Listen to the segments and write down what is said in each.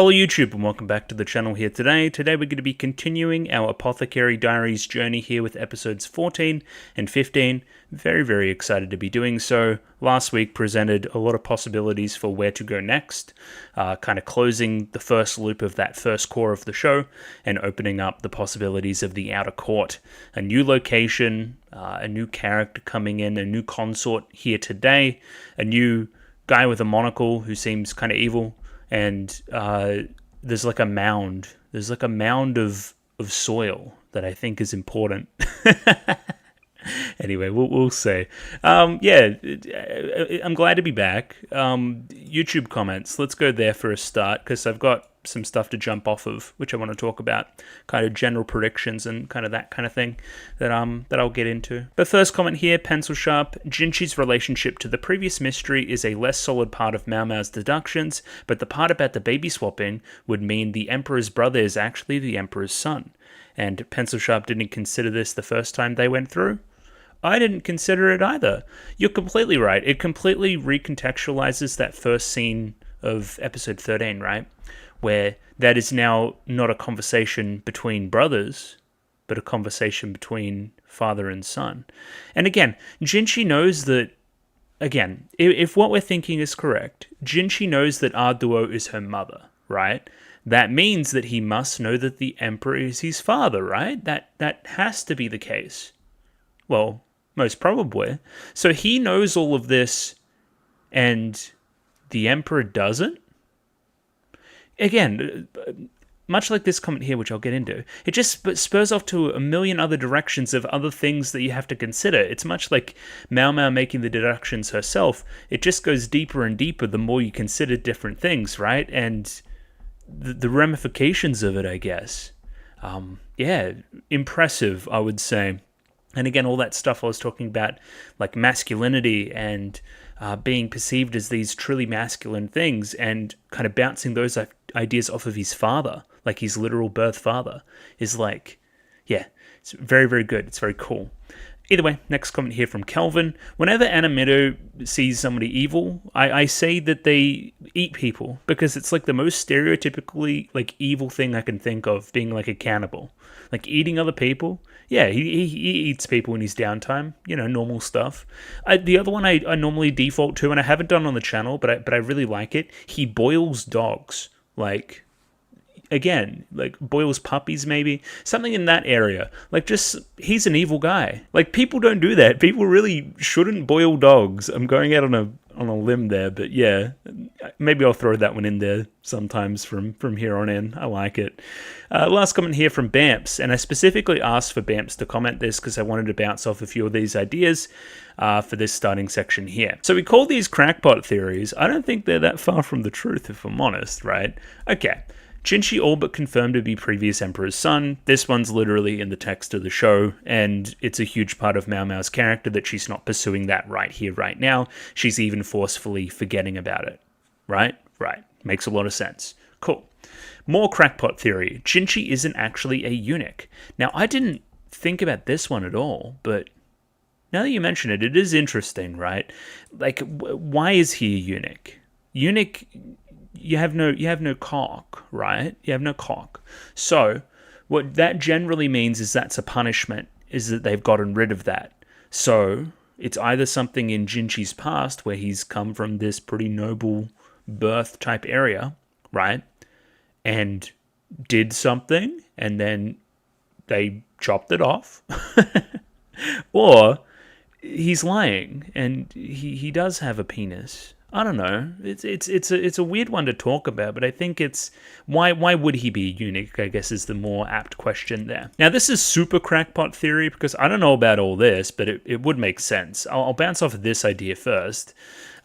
Hello YouTube and welcome back to the channel here today. Today we're going to be continuing our Apothecary Diaries journey here with episodes 14 and 15. Very excited to be doing so. Last week presented a lot of possibilities for where to go next, kind of closing the first loop of that first core of the show and opening up the possibilities of the outer court. A new location, a new character coming in, a new consort here today, a new guy with a monocle who seems kind of evil. And there's like a mound. There's like a mound of soil that I think is important. Anyway, we'll see. Yeah, I'm glad to be back. YouTube comments. Let's go there for a start because I've got some stuff to jump off of, which I want to talk about, kind of general predictions and kind of that kind of thing that I'll get into. But first comment here, Pencil Sharp. Jinchi's relationship to the previous mystery is a less solid part of Maomao's deductions, but the part about the baby swapping would mean the Emperor's brother is actually the Emperor's son. And Pencil Sharp didn't consider this the first time they went through. I didn't consider it either. You're completely right. It completely recontextualizes that first scene of episode 13, right? Where that is now not a conversation between brothers, but a conversation between father and son. And again, Jinchi knows that, again, if what we're thinking is correct, Jinchi knows that Arduo is her mother, right? That means that he must know that the Emperor is his father, right? That has to be the case. Well, most probably. So he knows all of this, and the Emperor doesn't? Again, much like this comment here, which I'll get into, it just spurs off to a million other directions of other things that you have to consider. It's much like Maomao making the deductions herself. It just goes deeper and deeper the more you consider different things, right? And the ramifications of it, I guess. Yeah, impressive, I would say. And again, all that stuff I was talking about, like masculinity and being perceived as these truly masculine things and kind of bouncing those ideas off of his father, like his literal birth father, is like, yeah, it's very good. It's very cool. Either way, next comment here from Kelvin. Whenever Animiddo sees somebody evil, I say that they eat people because it's like the most stereotypically like evil thing I can think of, being like a cannibal. Like eating other people. Yeah, he eats people in his downtime, you know, normal stuff. The other one I normally default to, and I haven't done on the channel, but I really like it, he boils dogs. Like, again, like boils puppies maybe, something in that area. Like, just, he's an evil guy. Like, people don't do that. People really shouldn't boil dogs. I'm going out on a limb there, but yeah, maybe I'll throw that one in there sometimes from here on in. I like it. Last comment here from Bamps, and I specifically asked for Bamps to comment this because I wanted to bounce off a few of these ideas for this starting section here. So we call these crackpot theories. I don't think they're that far from the truth, if I'm honest, right? Okay. Jinchi all but confirmed to be previous Emperor's son. This one's literally in the text of the show, and it's a huge part of Maomao's character that she's not pursuing that right here, right now. She's even forcefully forgetting about it. Right? Right. Makes a lot of sense. Cool. More crackpot theory. Jinchi isn't actually a eunuch. Now, I didn't think about this one at all, but now that you mention it, it is interesting, right? Like, why is he a eunuch? Eunuch... You have no cock, right? You have no cock. So what that generally means is that's a punishment, is that they've gotten rid of that. So it's either something in Jinchi's past where he's come from this pretty noble birth type area, right? And did something and then they chopped it off. Or he's lying and he does have a penis. I don't know. It's a weird one to talk about, but I think it's why would he be a eunuch, I guess, is the more apt question there. Now, this is super crackpot theory because I don't know about all this, but it would make sense. I'll bounce off of this idea first.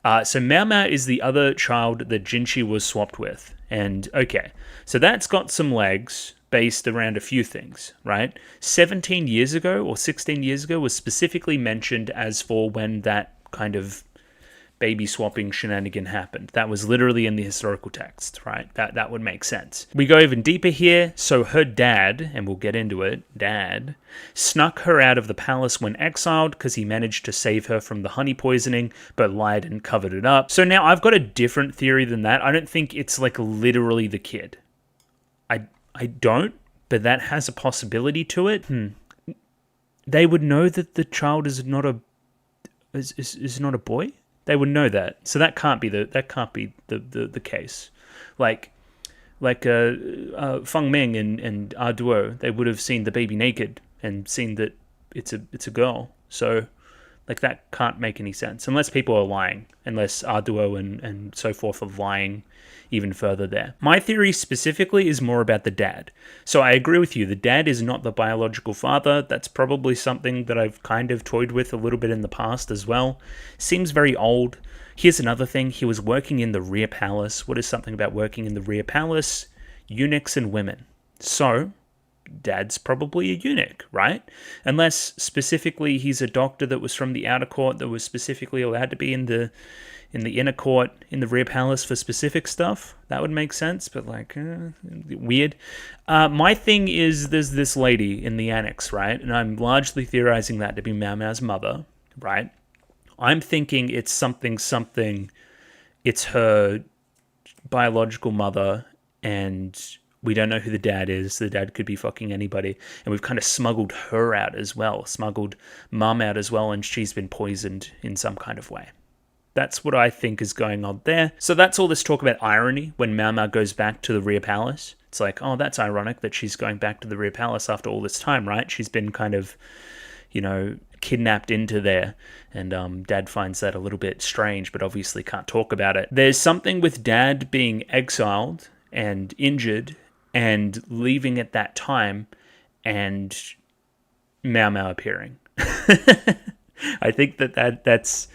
So Maomao is the other child that Jinchi was swapped with. And okay, so that's got some legs based around a few things, right? 17 years ago or 16 years ago was specifically mentioned as for when that kind of baby swapping shenanigan happened. That was literally in the historical text, right? That would make sense. We go even deeper here. So her dad, and we'll get into it, dad, snuck her out of the palace when exiled because he managed to save her from the honey poisoning, but lied and covered it up. So now I've got a different theory than that. I don't think it's like literally the kid. I don't, but that has a possibility to it. They would know that the child is not a boy. They would know that, so that can't be the case. Like Feng Ming and Ah Duo, they would have seen the baby naked and seen that it's a girl. So like that can't make any sense unless people are lying, unless Ah Duo and so forth are lying even further there. My theory specifically is more about the dad. So I agree with you, the dad is not the biological father. That's probably something that I've kind of toyed with a little bit in the past as well. Seems very old. Here's another thing, he was working in the rear palace. What is something about working in the rear palace? Eunuchs and women. So dad's probably a eunuch, right? Unless specifically he's a doctor that was from the outer court that was specifically allowed to be in the inner court, in the rear palace for specific stuff. That would make sense, but weird. My thing is there's this lady in the annex, right? And I'm largely theorizing that to be Maomao's mother, right? I'm thinking it's something, it's her biological mother, and we don't know who the dad is. The dad could be fucking anybody. And we've kind of smuggled her out as well, smuggled mum out as well, and she's been poisoned in some kind of way. That's what I think is going on there. So that's all this talk about irony when Maomao goes back to the rear palace. It's like, oh, that's ironic that she's going back to the rear palace after all this time, right? She's been kind of, kidnapped into there. And Dad finds that a little bit strange, but obviously can't talk about it. There's something with Dad being exiled and injured and leaving at that time and Maomao appearing. I think that's...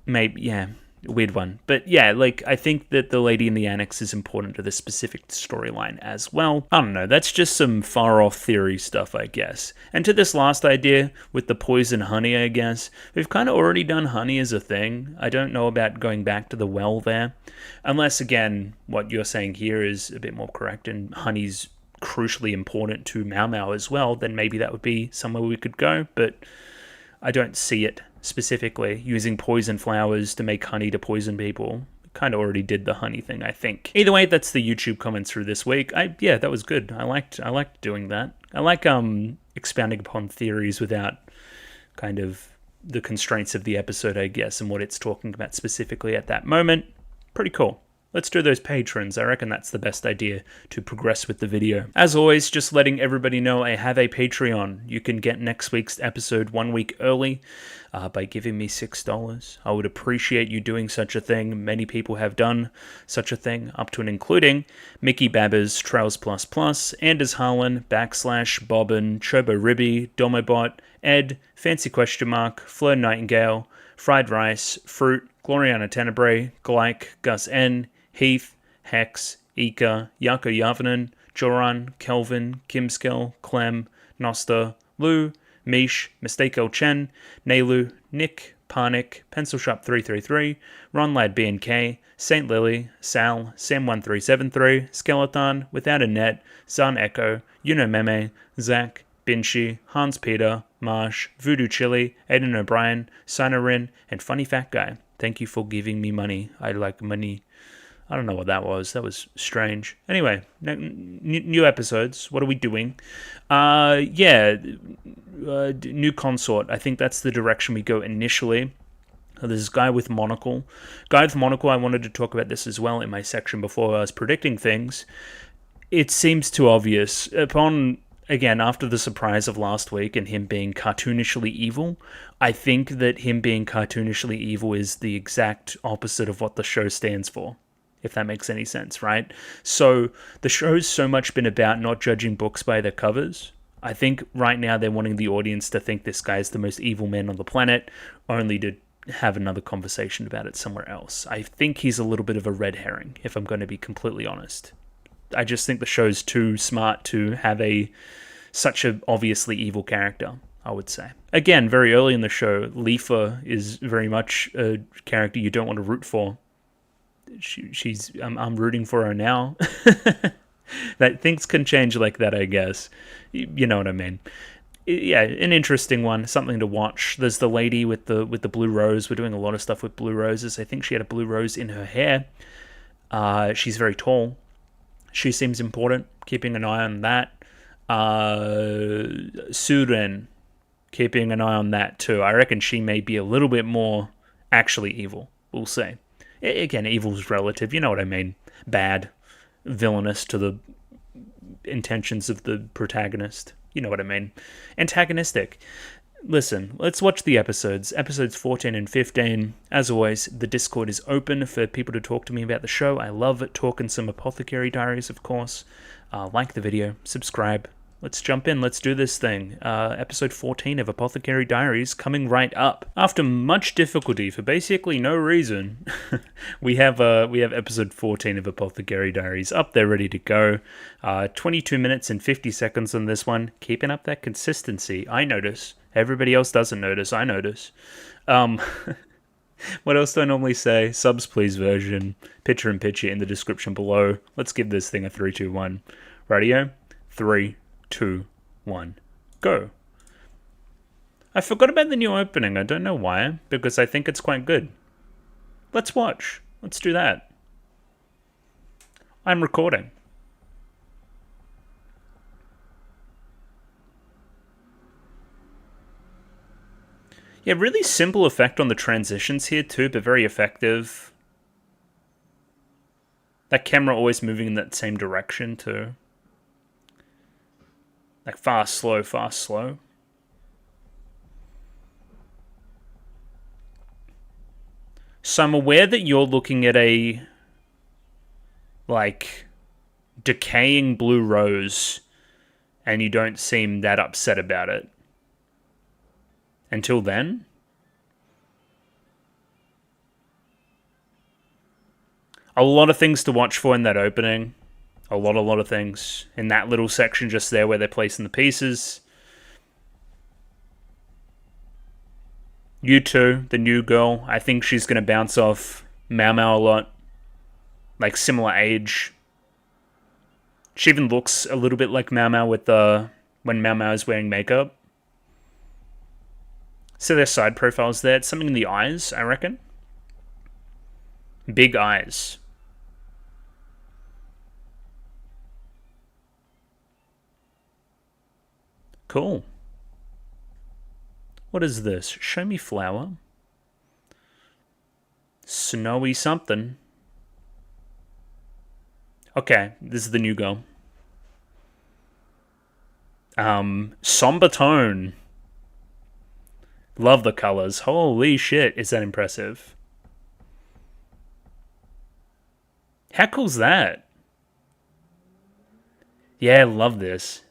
maybe, yeah, weird one. But yeah, I think that the lady in the annex is important to the specific storyline as well. I don't know, that's just some far-off theory stuff, I guess. And to this last idea with the poison honey, I guess, we've kind of already done honey as a thing. I don't know about going back to the well there. Unless, again, what you're saying here is a bit more correct and honey's crucially important to Maomao as well, then maybe that would be somewhere we could go, but I don't see it specifically using poison flowers to make honey to poison people. Kind of already did the honey thing, I think. Either way, that's the YouTube comments through this week. Yeah, that was good. I liked doing that. I like expounding upon theories without kind of the constraints of the episode, I guess, and what it's talking about specifically at that moment. Pretty cool. Let's do those patrons. I reckon that's the best idea to progress with the video. As always, just letting everybody know I have a Patreon. You can get next week's episode 1 week early by giving me $6. I would appreciate you doing such a thing. Many people have done such a thing, up to and including Mickey Babbers, Trails++, Anders Harlan, /Bobbin, Chobo Ribby, Domobot, Ed, Fancy Question Mark, Fleur Nightingale, Fried Rice, Fruit, Gloriana Tenebrae, Glyke, Gus N, Heath, Hex, Ika, Yako Yavanen, Joran, Kelvin, Kimskill, Clem, Nosta, Lou, Mish, Mistake Chen, Nelu, Nick, Parnik, Pencil Shop 333, Ron Lad BNK, Saint Lily, Sal, Sam1373, Skeleton, Without a Net, Zan Echo, Yuno Meme, Zach, Binshi, Hans Peter, Marsh, Voodoo Chili, Aiden O'Brien, Sinarin, and Funny Fat Guy. Thank you for giving me money. I like money. I don't know what that was. That was strange. Anyway, new episodes. What are we doing? New consort. I think that's the direction we go initially. There's Guy with Monocle. Guy with Monocle, I wanted to talk about this as well in my section before I was predicting things. It seems too obvious. Again, after the surprise of last week and him being cartoonishly evil, I think that him being cartoonishly evil is the exact opposite of what the show stands for, if that makes any sense, right? So the show's so much been about not judging books by their covers. I think right now they're wanting the audience to think this guy's the most evil man on the planet, only to have another conversation about it somewhere else. I think he's a little bit of a red herring, if I'm going to be completely honest. I just think the show's too smart to have such a obviously evil character. I would say. Again, very early in the show, Leafa is very much a character you don't want to root for. I'm rooting for her now. That things can change like that, I guess. You know what I mean? Yeah, an interesting one, something to watch. There's the lady with the blue rose. We're doing a lot of stuff with blue roses. I think she had a blue rose in her hair. She's very tall. She seems important. Keeping an eye on that. Suren, keeping an eye on that too. I reckon she may be a little bit more actually evil. We'll see. Again, evil's relative. You know what I mean? Bad, villainous to the intentions of the protagonist. You know what I mean? Antagonistic. Listen, let's watch the episodes. Episodes 14 and 15. As always, the Discord is open for people to talk to me about the show. I love talking some Apothecary Diaries, of course. Like the video, subscribe. Let's jump in. Let's do this thing. Episode 14 of Apothecary Diaries coming right up. After much difficulty for basically no reason, we have episode 14 of Apothecary Diaries up there ready to go. 22 minutes and 50 seconds on this one. Keeping up that consistency. I notice. Everybody else doesn't notice. I notice. What else do I normally say? Subs please version. Picture in picture in the description below. Let's give this thing a 3, 2, 1. Radio? 3, 2, 1, go. I forgot about the new opening. I don't know why, because I think it's quite good. Let's watch. Let's do that. I'm recording. Yeah, really simple effect on the transitions here too, but very effective. That camera always moving in that same direction too. Like fast, slow, fast, slow. So I'm aware that you're looking at a, like, decaying blue rose, and you don't seem that upset about it. Until then? A lot of things to watch for in that opening. A lot of things. In that little section just there where they're placing the pieces. Yuto, the new girl, I think she's going to bounce off Maomao a lot. Like, similar age. She even looks a little bit like Maomao with when Maomao is wearing makeup. So there's side profiles there. It's something in the eyes, I reckon. Big eyes. Cool. What is this? Show me flower. Snowy something. Okay, this is the new girl. Somber tone. Love the colors. Holy shit, is that impressive. How cool's that? Yeah, love this.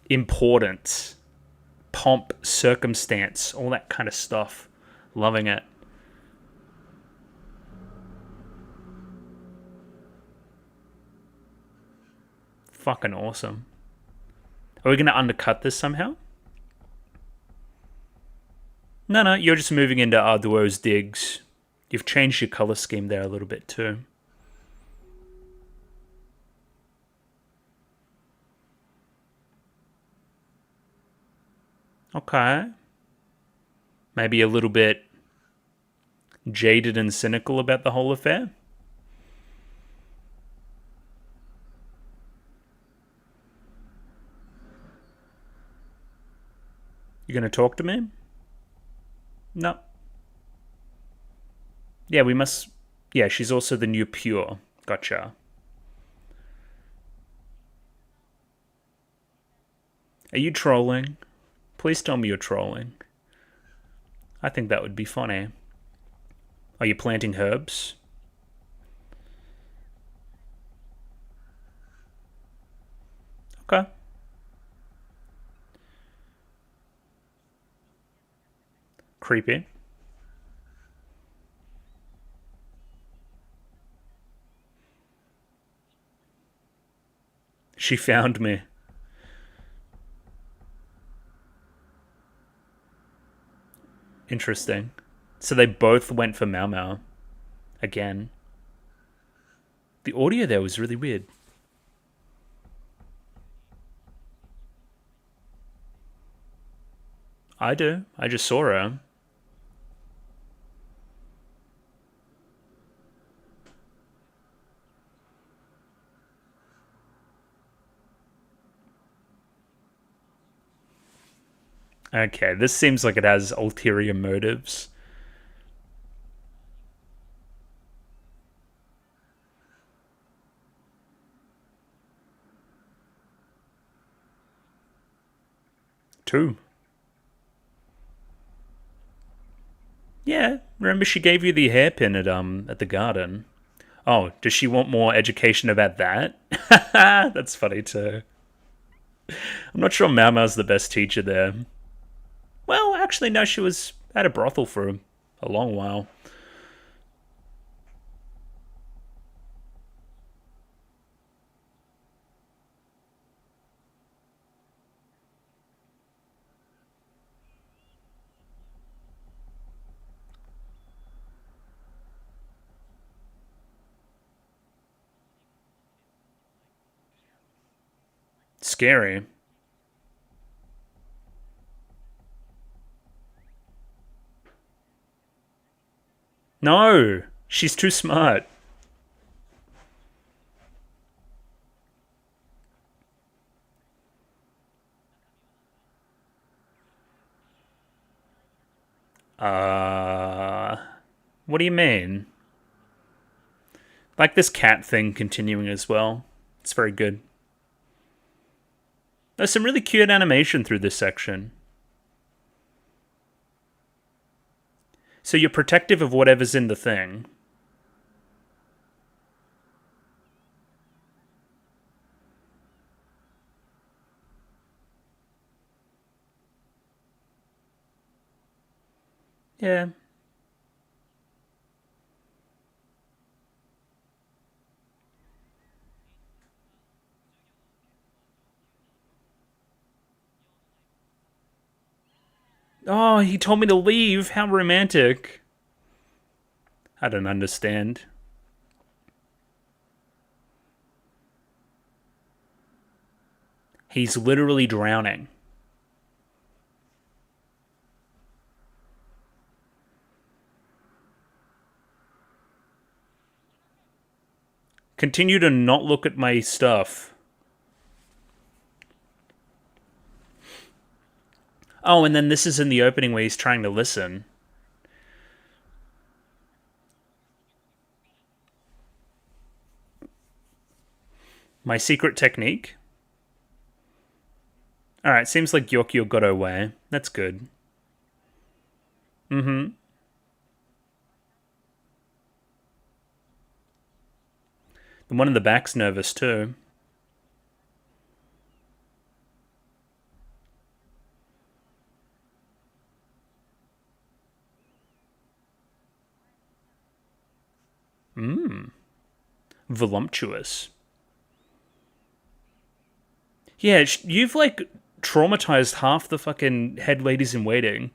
Importance, pomp, circumstance, all that kind of stuff. Loving it. Fucking awesome. Are we going to undercut this somehow? No, you're just moving into Arduo's digs. You've changed your color scheme there a little bit too. Okay. Maybe a little bit jaded and cynical about the whole affair. You gonna talk to me? No. Yeah, we must... Yeah, she's also the new Pure. Gotcha. Are you trolling? Please tell me you're trolling. I think that would be funny. Are you planting herbs? Okay. Creepy. She found me. Interesting. So they both went for Maomao. Again. The audio there was really weird. I do. I just saw her. Okay, this seems like it has ulterior motives. Two. Yeah, remember she gave you the hairpin at the garden. Oh, does she want more education about that? That's funny too. I'm not sure Maomao's the best teacher there. Well, actually, no, she was at a brothel for a long while. Scary. No, she's too smart. What do you mean? Like this cat thing continuing as well. It's very good. There's some really cute animation through this section. So you're protective of whatever's in the thing. Yeah. Oh, he told me to leave. How romantic. I don't understand. He's literally drowning. Continue to not look at my stuff. Oh, and then this is in the opening where he's trying to listen. My secret technique? Alright, seems like Yokio got her way. That's good. Mm-hmm. The one in the back's nervous too. Voluptuous. Yeah, you've like traumatized half the fucking head ladies in waiting.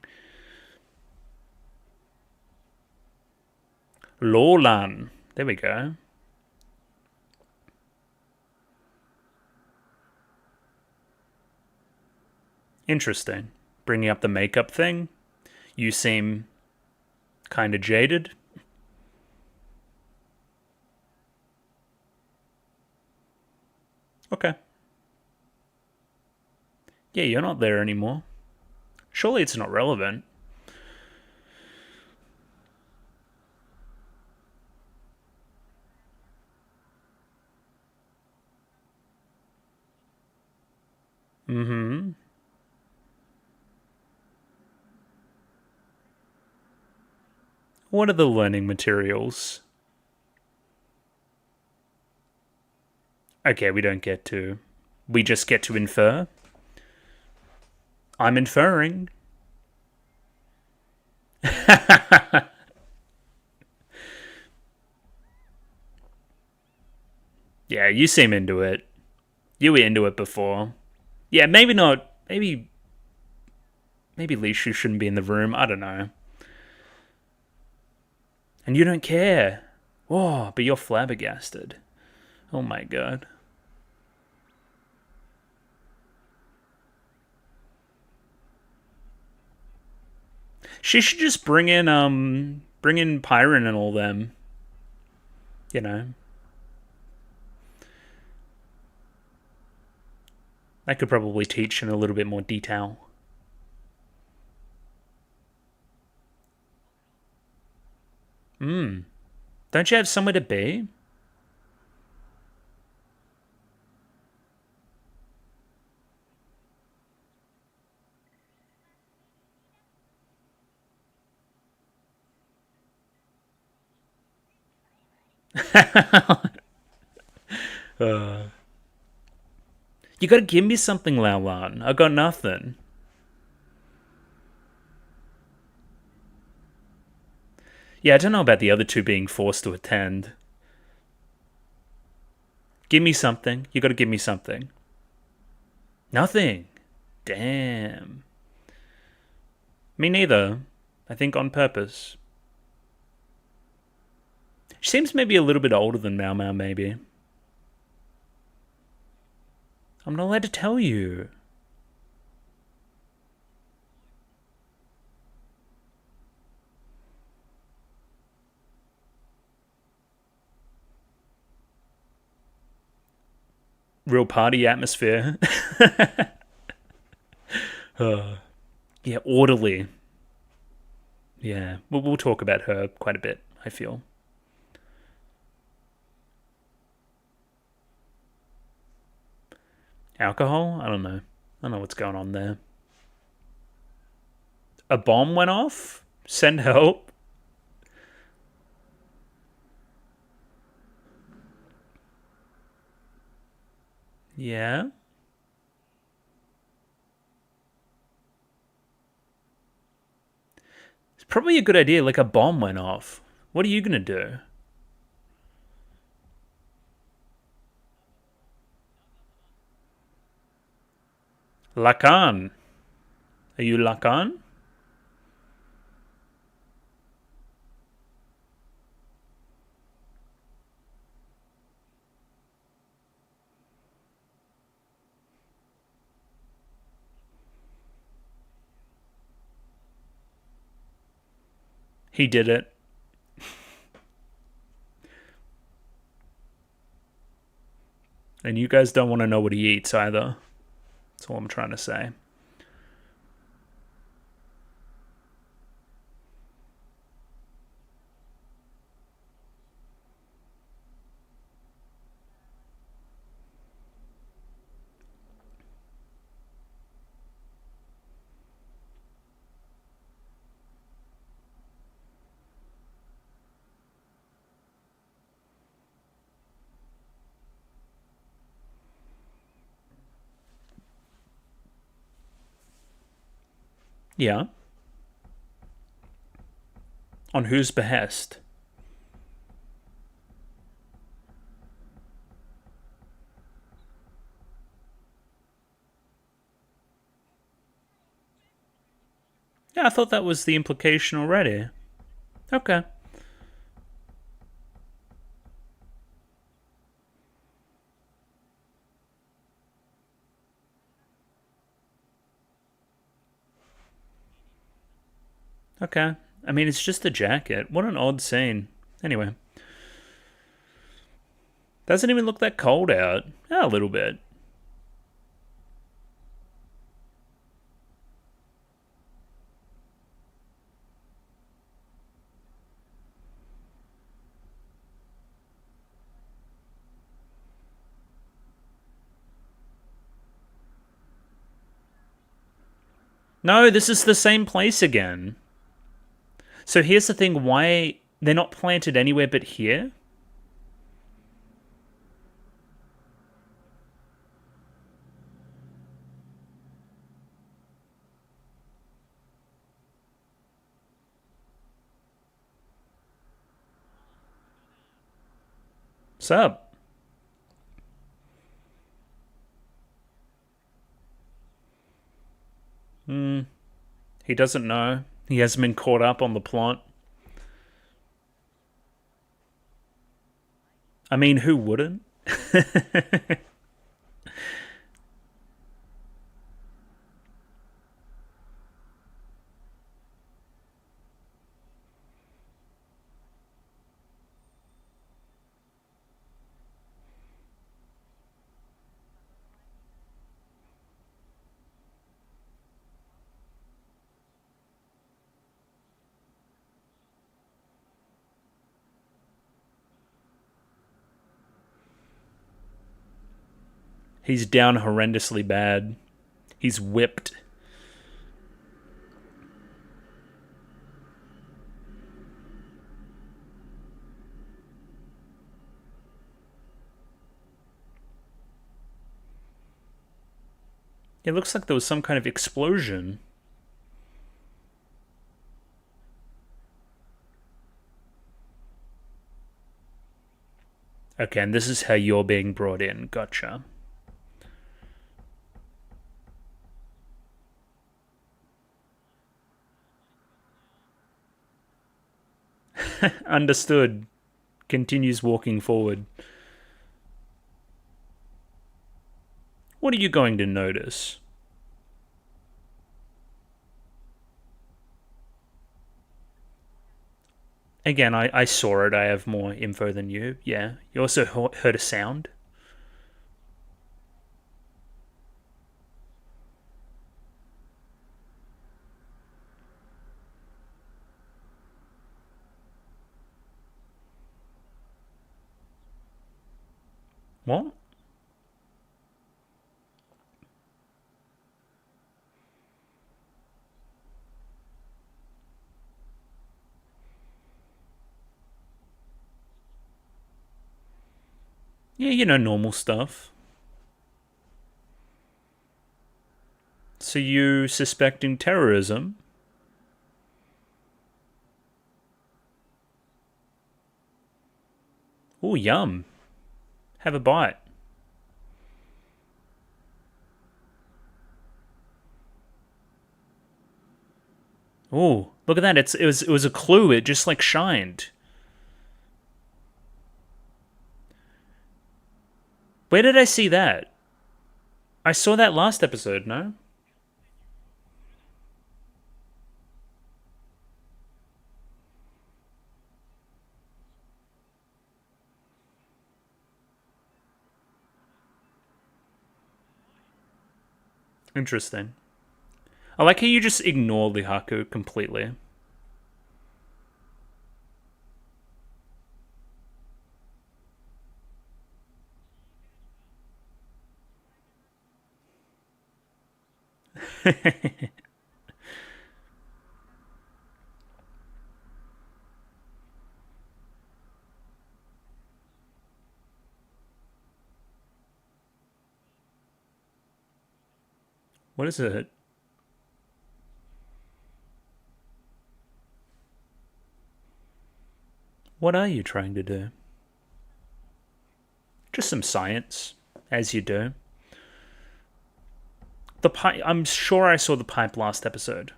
Lolan. There we go. Interesting. Bringing up the makeup thing. You seem kind of jaded. Okay. Yeah, you're not there anymore. Surely it's not relevant. Mm-hmm. What are the learning materials? Okay, we don't get to. We just get to infer. I'm inferring. Yeah, you seem into it. You were into it before. Yeah, maybe not. Maybe Lishu shouldn't be in the room. I don't know. And you don't care. Whoa, but you're flabbergasted. Oh my god. She should just bring in Pyron and all them. You know. I could probably teach in a little bit more detail. Don't you have somewhere to be? You gotta give me something, Laulan. I got nothing. Yeah, I don't know about the other two being forced to attend. Give me something. You gotta give me something. Nothing. Damn. Me neither. I think on purpose. She seems maybe a little bit older than Maomao, maybe. I'm not allowed to tell you. Real party atmosphere. Yeah, orderly. Yeah, we'll talk about her quite a bit, I feel. Alcohol? I don't know. I don't know what's going on there. A bomb went off? Send help? Yeah. It's probably a good idea, like a bomb went off. What are you gonna do? Lacan. Are you Lacan? He did it. And you guys don't want to know what he eats either. That's all I'm trying to say. Yeah. On whose behest? Yeah, I thought that was the implication already. Okay. Okay. I mean, it's just a jacket. What an odd scene. Anyway. Doesn't even look that cold out. Yeah, a little bit. No, this is the same place again. So here's the thing, why they're not planted anywhere but here? What's up? He doesn't know. He hasn't been caught up on the plot. I mean, who wouldn't? He's down horrendously bad. He's whipped. It looks like there was some kind of explosion. Okay, and this is how you're being brought in. Gotcha. Understood. Continues walking forward. What are you going to notice? Again, I saw it. I have more info than you. Yeah. You also heard a sound. What? Yeah, you know, normal stuff. So you suspecting terrorism? Oh, yum. Have a bite. Oh, look at that. It was a clue. It just like shined. Where did I see that? I saw that last episode, no? Interesting. I like how you just ignore Lihaku completely. What is it? What are you trying to do? Just some science, as you do. The pipe. I'm sure I saw the pipe last episode.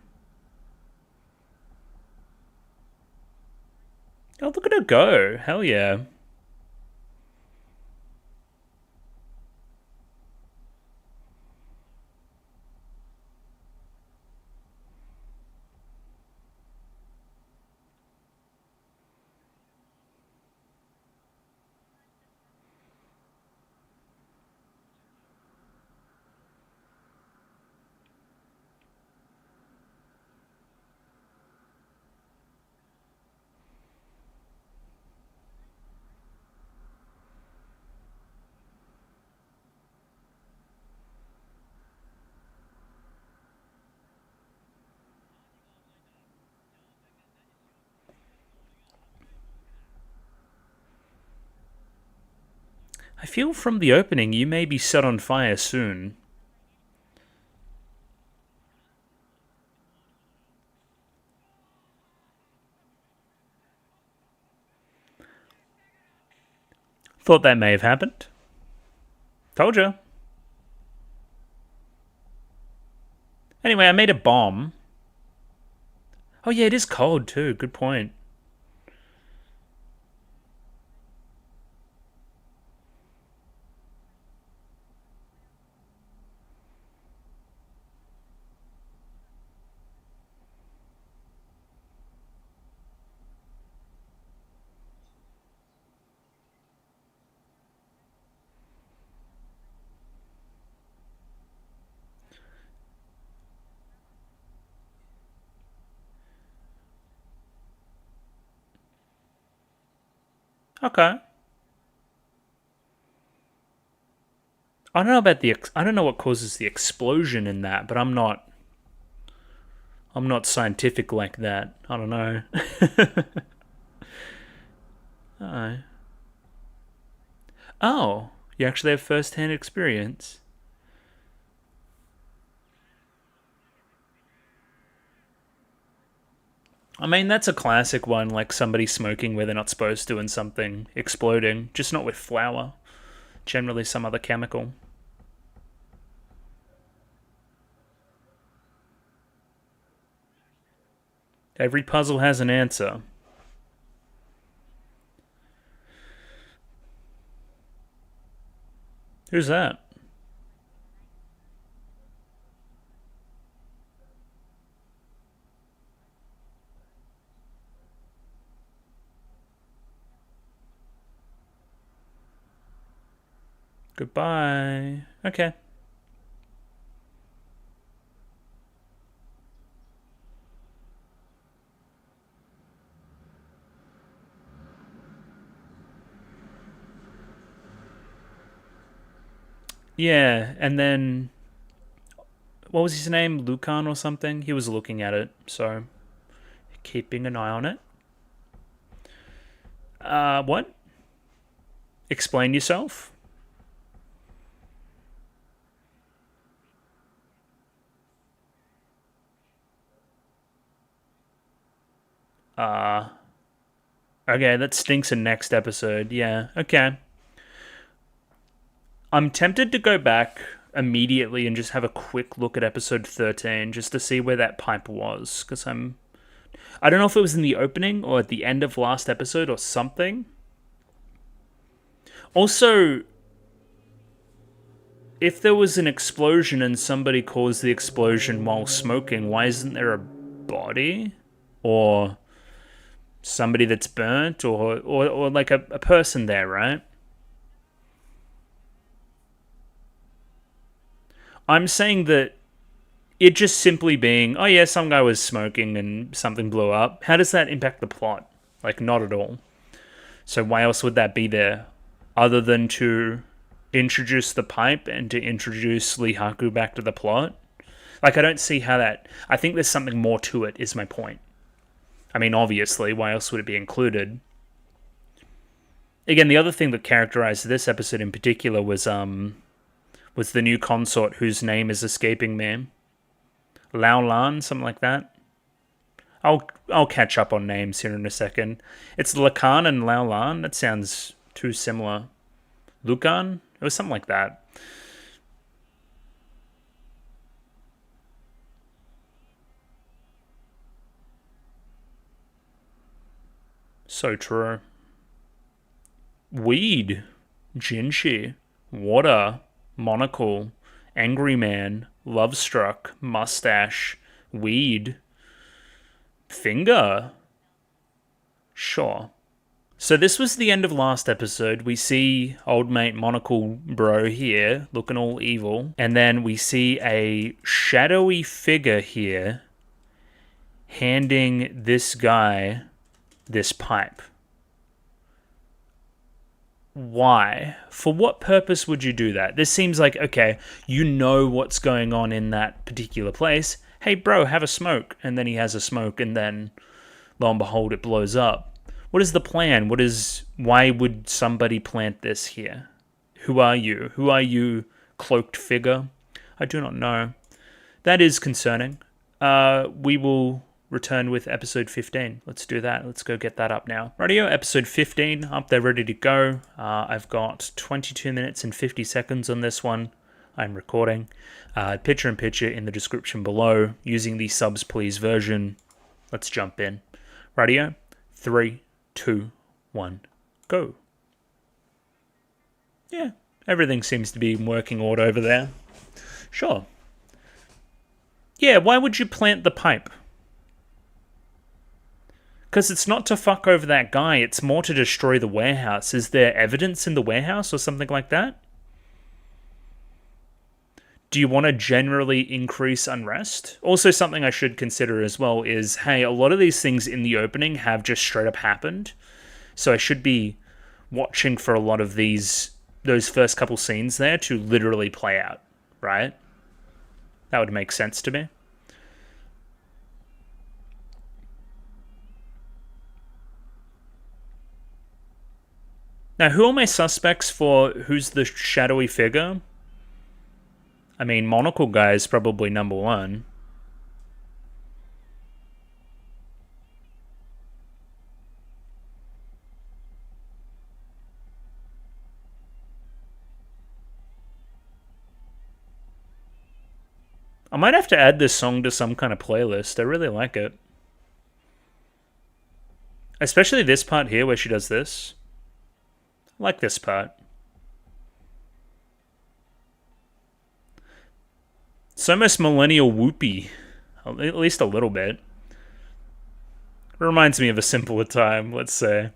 Oh, look at her go! Hell yeah! I feel from the opening you may be set on fire soon. Thought that may have happened. Told you. Anyway, I made a bomb. Oh yeah, it is cold too. Good point. Okay. I don't know about I don't know what causes the explosion in that, but I'm not scientific like that. I don't know. Oh. Oh, you actually have first-hand experience. I mean, that's a classic one, like somebody smoking where they're not supposed to and something exploding, just not with flour. Generally some other chemical. Every puzzle has an answer. Who's that? Goodbye. Okay. Yeah, and then what was his name? Lucan or something? He was looking at it, so keeping an eye on it. What? Explain yourself? Uh, okay, that stinks in next episode. Yeah, okay. I'm tempted to go back immediately and just have a quick look at episode 13 just to see where that pipe was, because I don't know if it was in the opening or at the end of last episode or something. Also, if there was an explosion and somebody caused the explosion while smoking, why isn't there a body? Or somebody that's burnt? Or like a person there, right? I'm saying that it just simply being, oh yeah, some guy was smoking and something blew up. How does that impact the plot? Like, not at all. So why else would that be there? Other than to introduce the pipe and to introduce Lee Haku back to the plot? Like, I don't see how that... I think there's something more to it, is my point. I mean, obviously, why else would it be included? Again, the other thing that characterized this episode in particular was the new consort whose name is escaping me. Lao Lan, something like that. I'll catch up on names here in a second. It's Lacan and Lao Lan. That sounds too similar. Lucan? It was something like that. So true. Weed. Jinshi. Water. Monocle. Angry Man. Lovestruck. Mustache. Weed. Finger. Sure. So this was the end of last episode. We see old mate Monocle Bro here, looking all evil. And then we see a shadowy figure here handing this guy this pipe. Why? For what purpose would you do that? This seems like, okay, you know what's going on in that particular place. Hey, bro, have a smoke. And then he has a smoke, and then, lo and behold, it blows up. What is the plan? Why would somebody plant this here? Who are you? Who are you, cloaked figure? I do not know. That is concerning. We will return with episode 15. Let's do that. Let's go get that up now. Radio episode 15 up there, ready to go. I've got 22 minutes and 50 seconds on this one. I'm recording. Picture-in-picture in the description below using the subs please version. Let's jump in. Radio, 3, 2, 1, go. Yeah, everything seems to be in working order over there. Sure. Yeah, why would you plant the pipe? Because it's not to fuck over that guy, it's more to destroy the warehouse. Is there evidence in the warehouse or something like that? Do you want to generally increase unrest? Also, something I should consider as well is, hey, a lot of these things in the opening have just straight up happened. So I should be watching for a lot of those first couple scenes there to literally play out, right? That would make sense to me. Now, who are my suspects for who's the shadowy figure? I mean, monocle guy is probably number one. I might have to add this song to some kind of playlist. I really like it. Especially this part here where she does this. I like this part. It's almost millennial whoopee. At least a little bit. It reminds me of a simpler time, let's say.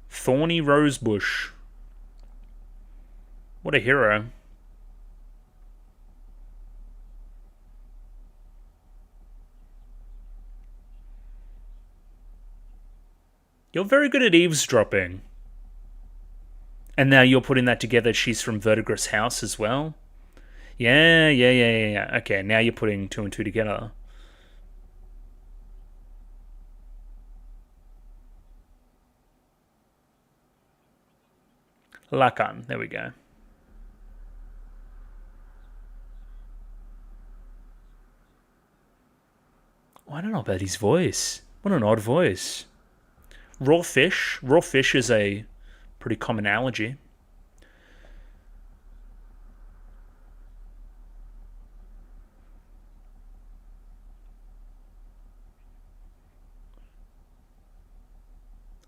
Thorny Rosebush. What a hero. You're very good at eavesdropping. And now you're putting that together, she's from Verdigris House as well. Yeah. Okay, now you're putting 2 and 2 together. Lakan, there we go. Oh, I don't know about his voice. What an odd voice. Raw fish. Raw fish is a pretty common allergy.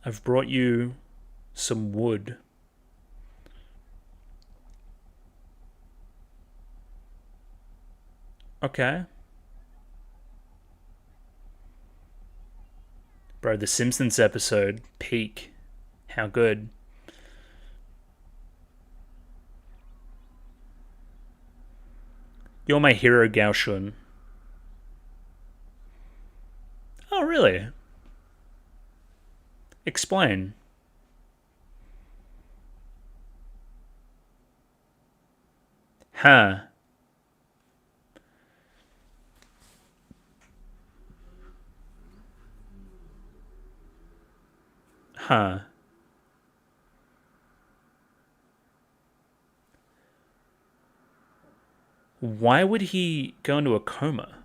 I've brought you some wood. Okay. Bro, the Simpsons episode, peak. How good. You're my hero, Gao Shun. Oh, really? Explain. Huh. Huh. Why would he go into a coma?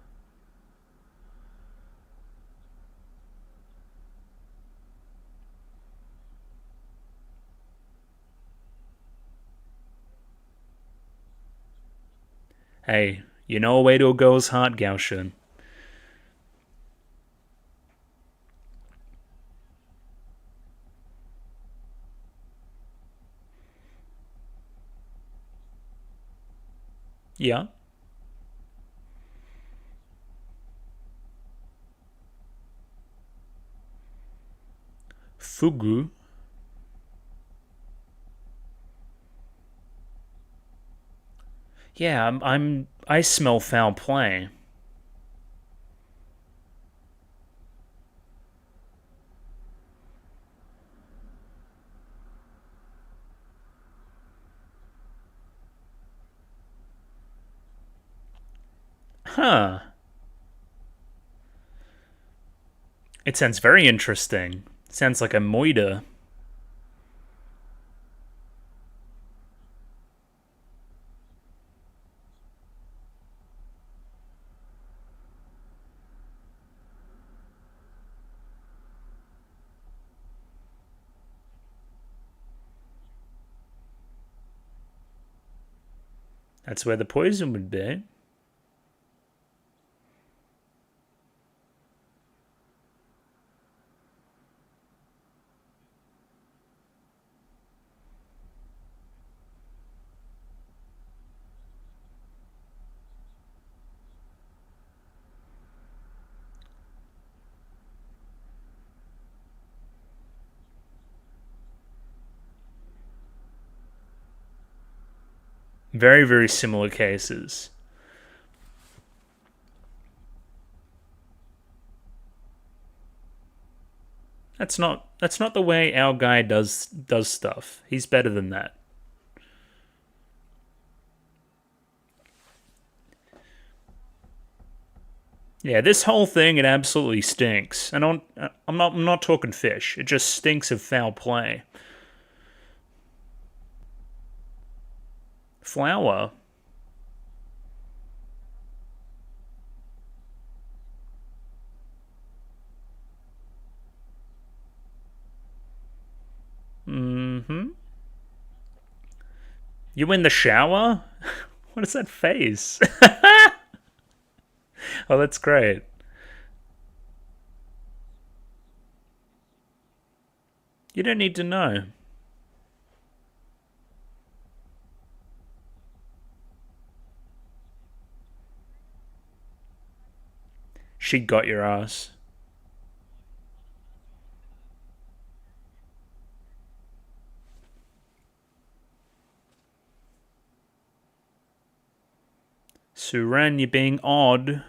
Hey, you know a way to a girl's heart, Gao Shun. Yeah. Fugu. Yeah, I smell foul play. Huh. It sounds very interesting. Sounds like a moida. That's where the poison would be. Very, very similar cases. That's not the way our guy does stuff. He's better than that. Yeah, this whole thing, it absolutely stinks. And I'm not talking fish. It just stinks of foul play. Flour. Mm-hmm. You in the shower? What is that face? Oh, that's great. You don't need to know. She got your ass. Suren, you're being odd.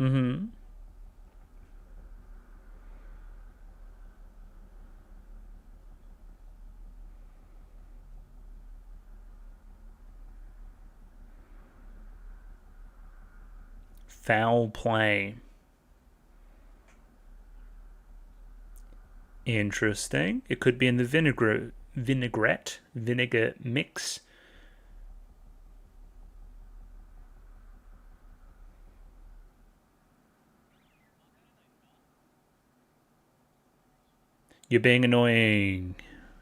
Mm-hmm. Foul play. Interesting. It could be in the vinegar mix. You're being annoying.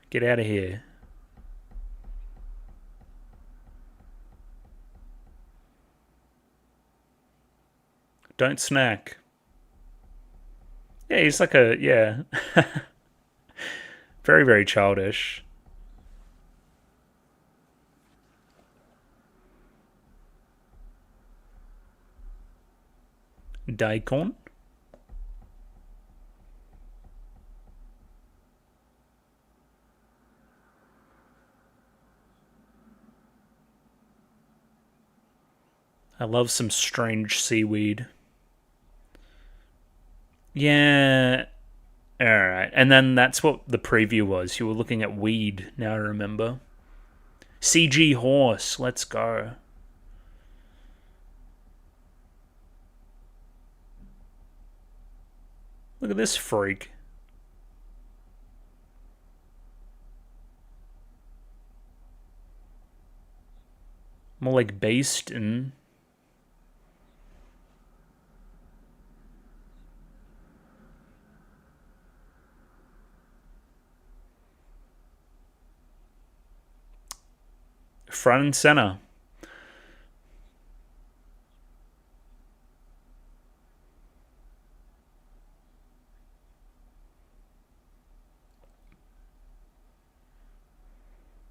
Get out of here. Don't snack. Yeah, he's like a, yeah. Very, very childish. Daikon. I love some strange seaweed. Yeah. Alright. And then that's what the preview was. You were looking at weed, now I remember. CG horse. Let's go. Look at this freak. More like based in. Front and center.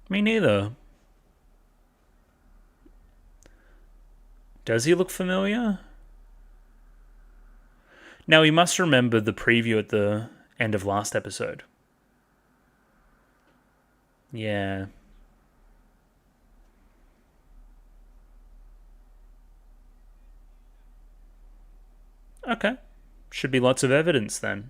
Me neither. Does he look familiar? Now, we must remember the preview at the end of last episode. Yeah. Okay. Should be lots of evidence then.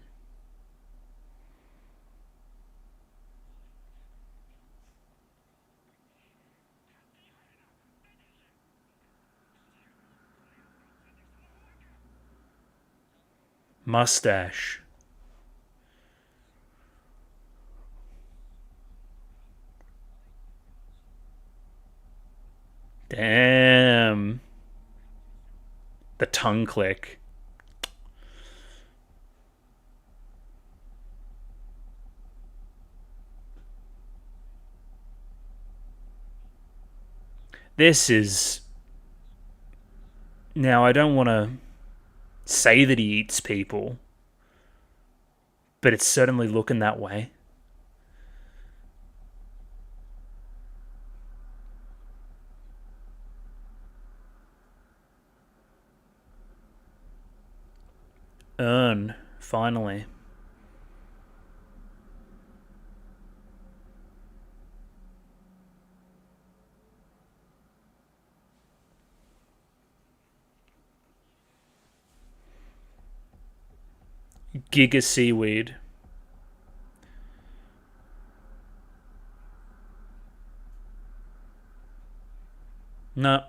Mustache. Damn. The tongue click. This is... Now, I don't want to say that he eats people, but it's certainly looking that way. Earn, finally. Giga seaweed. No.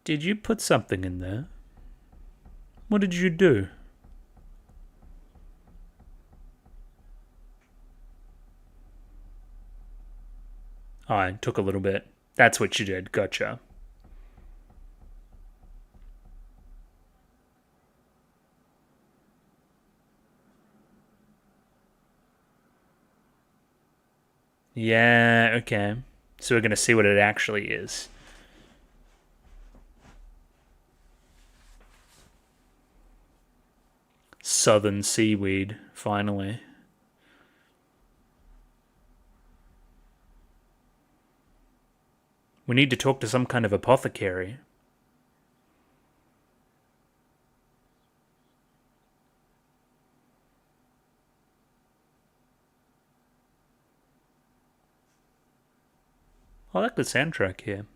Did you put something in there? What did you do? Oh, I took a little bit. That's what you did. Gotcha. Yeah, okay. So we're going to see what it actually is. Southern seaweed, finally. We need to talk to some kind of apothecary. I like the soundtrack here.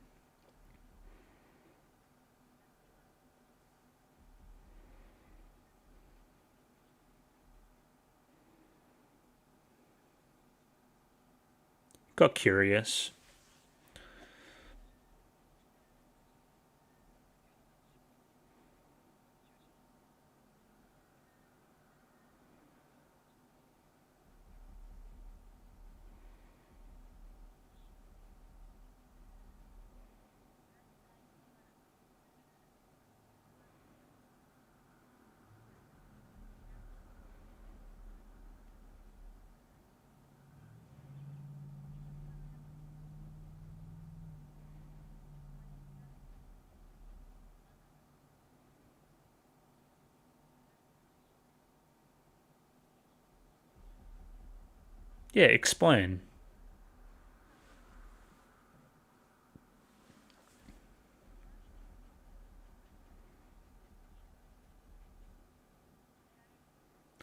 Got curious. Yeah, explain.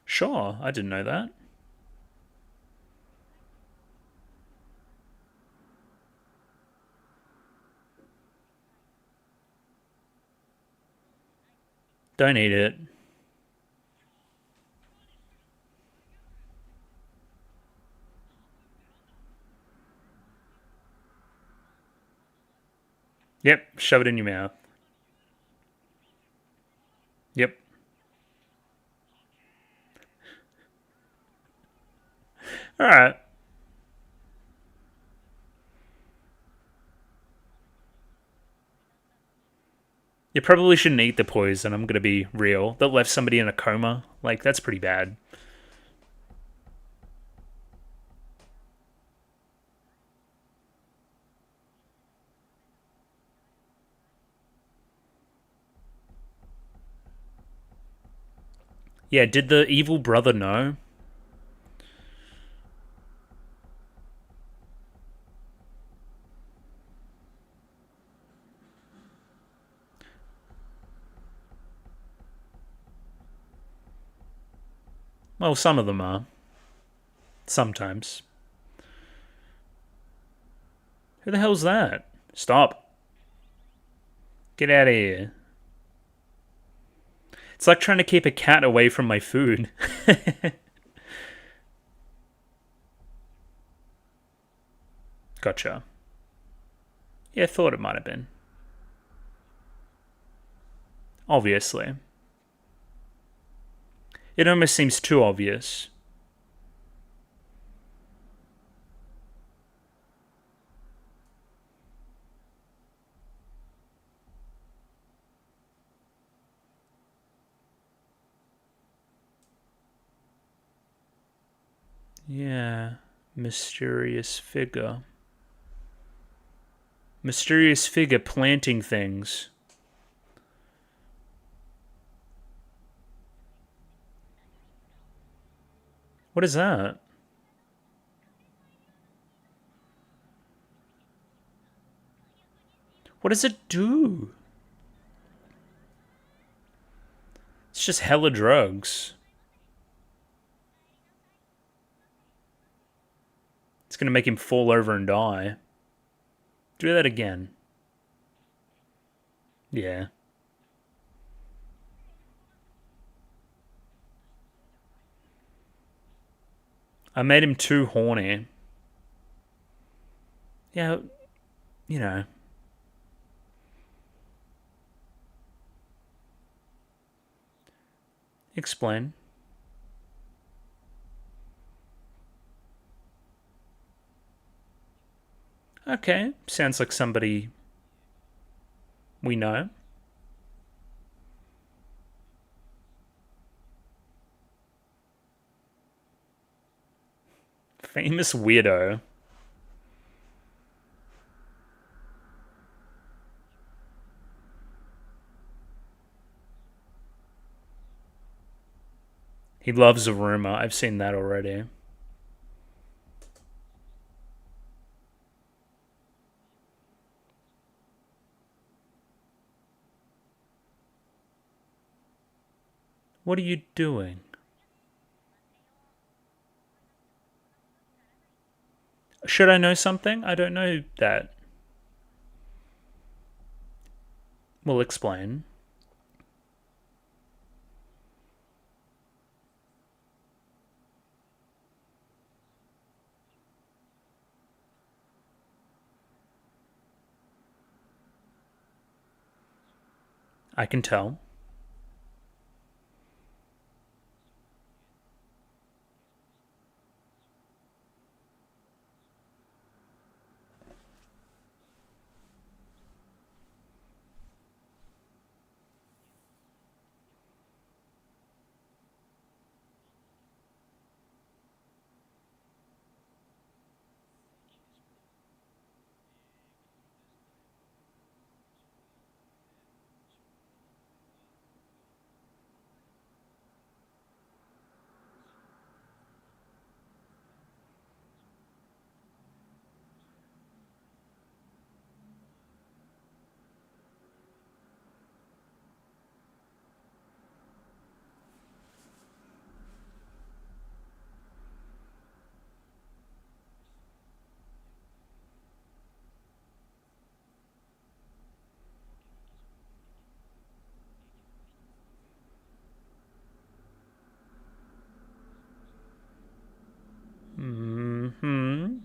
Sure, I didn't know that. Don't eat it. Yep, shove it in your mouth. Yep. Alright. You probably shouldn't eat the poison, I'm gonna be real. That left somebody in a coma. Like, that's pretty bad. Yeah, did the evil brother know? Well, some of them are. Sometimes. Who the hell's that? Stop. Get out of here. It's like trying to keep a cat away from my food. Gotcha. Yeah, thought it might have been. Obviously. It almost seems too obvious. Yeah. Mysterious figure. Mysterious figure planting things. What is that? What does it do? It's just hella drugs. It's gonna make him fall over and die. Do that again. Yeah. I made him too horny. Yeah, you know. Explain. Okay, sounds like somebody we know. Famous weirdo. He loves a rumor. I've seen that already. What are you doing? Should I know something? I don't know that. We'll explain. I can tell. Hmm.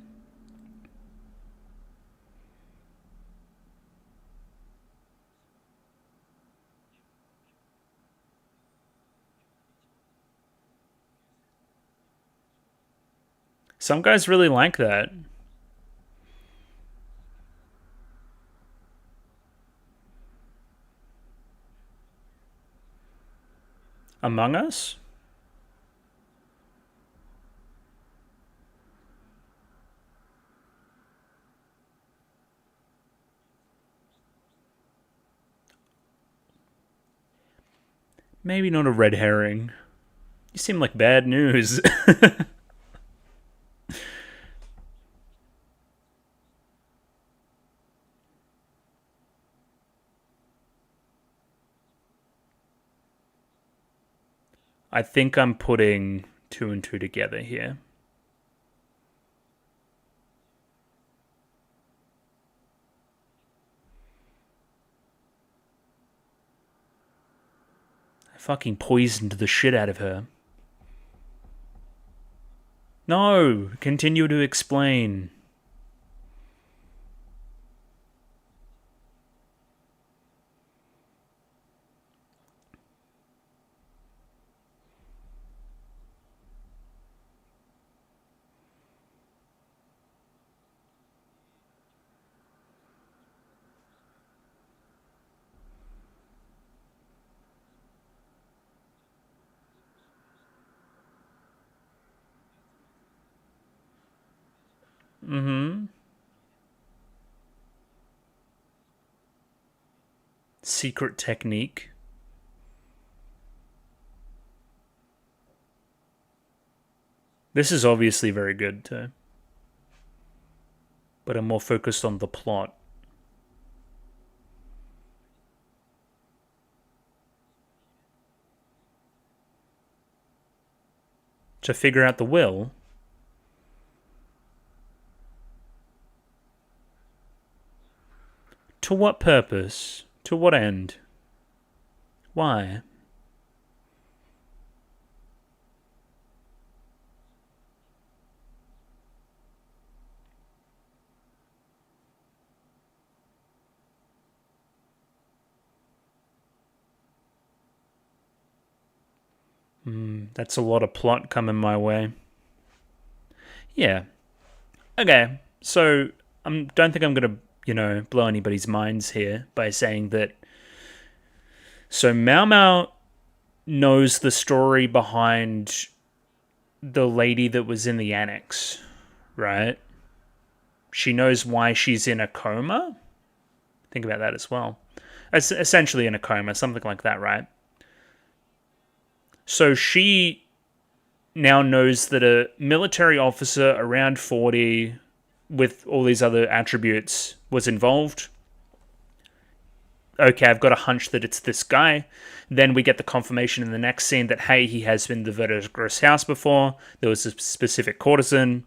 Some guys really like that. Among Us? Maybe not a red herring. You seem like bad news. I think I'm putting two and two together here. I fucking poisoned the shit out of her. No! Continue to explain. Mm-hmm. Secret technique. This is obviously very good too, but I'm more focused on the plot. To figure out the will. To what purpose? To what end? Why? That's a lot of plot coming my way. Yeah. Okay. So I don't think I'm gonna, blow anybody's minds here by saying that. So Maomao knows the story behind the lady that was in the annex, right? She knows why she's in a coma. Think about that as well. Essentially in a coma, something like that, right? So she now knows that a military officer around 40 with all these other attributes was involved. Okay, I've got a hunch that it's this guy. Then we get the confirmation in the next scene that, hey, he has been to the Verdigris house before. There was a specific courtesan.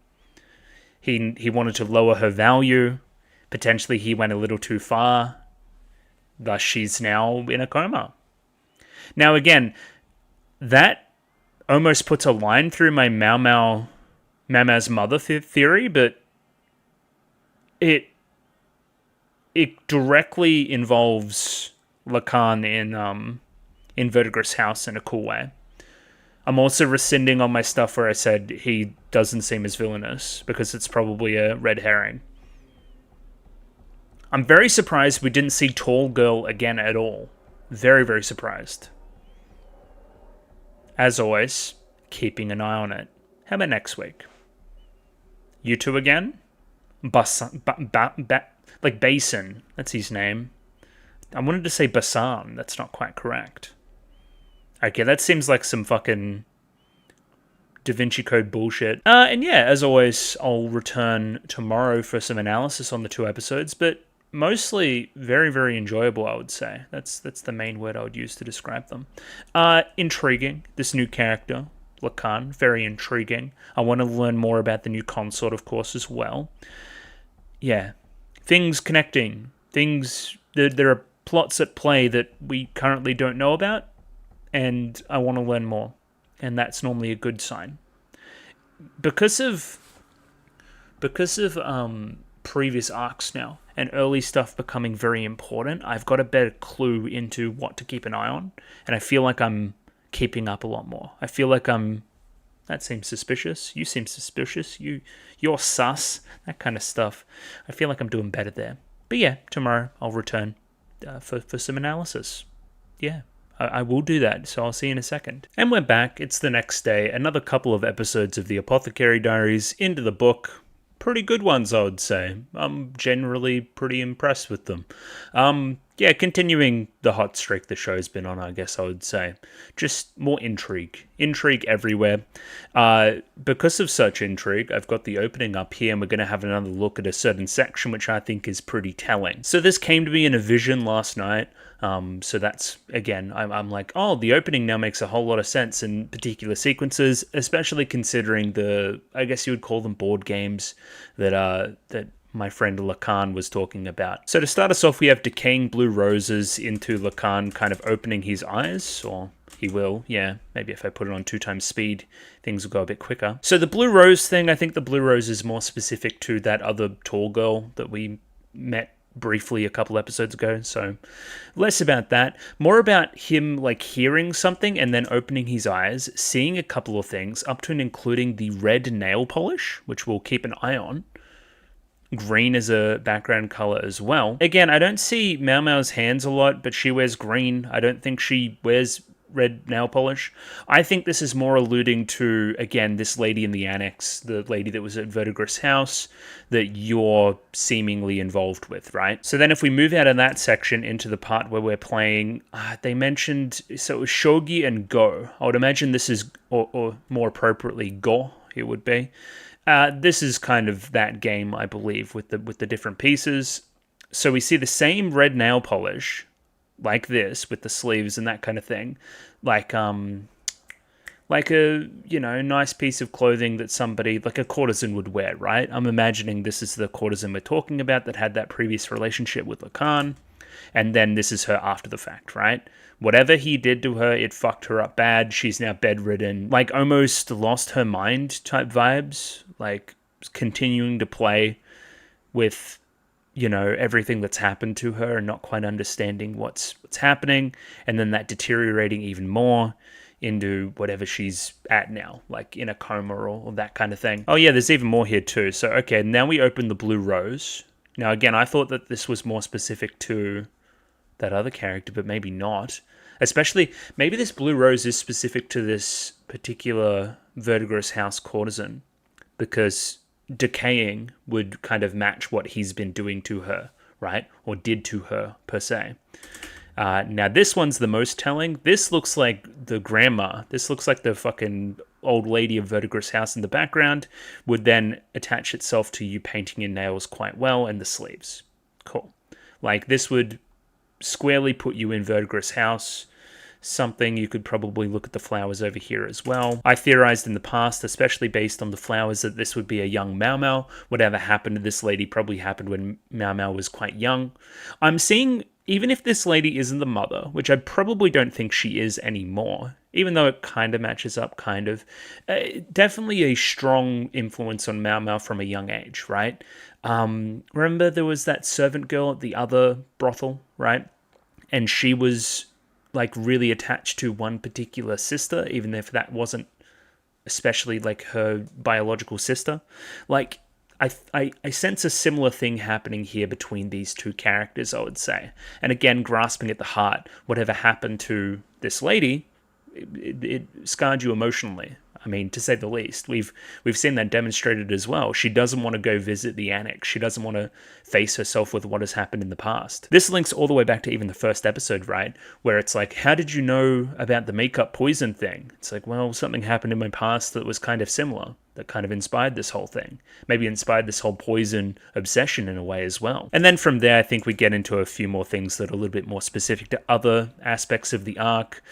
He wanted to lower her value. Potentially he went a little too far. Thus, she's now in a coma. Now, again, that almost puts a line through my Maomao's mother theory, but it directly involves Lacan in Verdigris house in a cool way. I'm also rescinding on my stuff where I said he doesn't seem as villainous, because it's probably a red herring. I'm very surprised we didn't see Tall Girl again at all. Very, very surprised. As always, keeping an eye on it. How about next week? You two again? Like Basin, that's his name. I wanted to say Basan, that's not quite correct. Okay, that seems like some fucking Da Vinci Code bullshit. And yeah, as always, I'll return tomorrow for some analysis on the 2 episodes, but mostly very, very enjoyable, I would say. That's the main word I would use to describe them. Intriguing, this new character, Lacan, very intriguing. I want to learn more about the new consort, of course, as well. Yeah, things connecting, there are plots at play that we currently don't know about, and I want to learn more, and that's normally a good sign. Because of previous arcs now and early stuff becoming very important, I've got a better clue into what to keep an eye on, and I feel like I'm keeping up a lot more. I feel like that seems suspicious. You seem suspicious. You're sus. That kind of stuff. I feel like I'm doing better there. But yeah, tomorrow I'll return for some analysis. Yeah, I will do that. So I'll see you in a second. And we're back. It's the next day. Another couple of episodes of the Apothecary Diaries into the book. Pretty good ones, I would say. I'm generally pretty impressed with them. Yeah, continuing the hot streak the show's been on, I guess I would say. Just more intrigue. Intrigue everywhere. Because of such intrigue, I've got the opening up here, and we're going to have another look at a certain section, which I think is pretty telling. So this came to me in a vision last night. So that's, again, I'm like, oh, the opening now makes a whole lot of sense in particular sequences, especially considering I guess you would call them board games that my friend Lacan was talking about. So to start us off, we have decaying blue roses into Lacan kind of opening his eyes, or he will, yeah. Maybe if I put it on 2 times speed, things will go a bit quicker. So the blue rose thing, I think the blue rose is more specific to that other tall girl that we met briefly a couple episodes ago, so less about that, more about him like hearing something and then opening his eyes, seeing a couple of things, up to and including the red nail polish, which we'll keep an eye on. Green as a background color as well. Again, I don't see Maomao's hands a lot, but she wears green. I don't think she wears red nail polish. I think this is more alluding to, again, this lady in the annex, the lady that was at Verdigris' house that you're seemingly involved with, right? So then if we move out of that section into the part where we're playing, they mentioned, so it was Shogi and Go. I would imagine this is, or more appropriately, Go, it would be. This is kind of that game, I believe, with the different pieces. So we see the same red nail polish, like this, with the sleeves and that kind of thing, like a, nice piece of clothing that somebody, like a courtesan, would wear, right? I'm imagining this is the courtesan we're talking about that had that previous relationship with Lacan, and then this is her after the fact, right? Whatever he did to her, it fucked her up bad. She's now bedridden, like almost lost her mind type vibes, like continuing to play with everything that's happened to her and not quite understanding what's happening, and then that deteriorating even more into whatever she's at now, like in a coma or that kind of thing. Oh yeah, there's even more here too. So okay, now we open the blue rose. Now again, I thought that this was more specific to that other character, but maybe not. Especially, maybe this blue rose is specific to this particular Verdigris house courtesan, because decaying would kind of match what he's been doing to her, right? Or did to her, per se. Now, this one's the most telling. This looks like the grandma. This looks like the fucking old lady of Verdigris' house in the background would then attach itself to you painting your nails quite well and the sleeves. Cool. Like, this would squarely put you in Verdigris' house. Something you could probably look at the flowers over here as well. I theorized in the past, especially based on the flowers, that this would be a young Maomao. Whatever happened to this lady probably happened when Maomao was quite young. I'm seeing, even if this lady isn't the mother, which I probably don't think she is anymore, even though it kind of matches up, definitely a strong influence on Maomao from a young age, right? Remember there was that servant girl at the other brothel, right? And she was like really attached to one particular sister, even if that wasn't especially like her biological sister. Like, I sense a similar thing happening here between these two characters, I would say. And again, grasping at the heart, whatever happened to this lady, it scarred you emotionally. I mean, to say the least. We've seen that demonstrated as well. She doesn't want to go visit the annex. She doesn't want to face herself with what has happened in the past. This links all the way back to even the first episode, right? Where it's like, how did you know about the makeup poison thing? It's like, well, something happened in my past that was kind of similar, that kind of inspired this whole thing. Maybe inspired this whole poison obsession in a way as well. And then from there, I think we get into a few more things that are a little bit more specific to other aspects of the arc.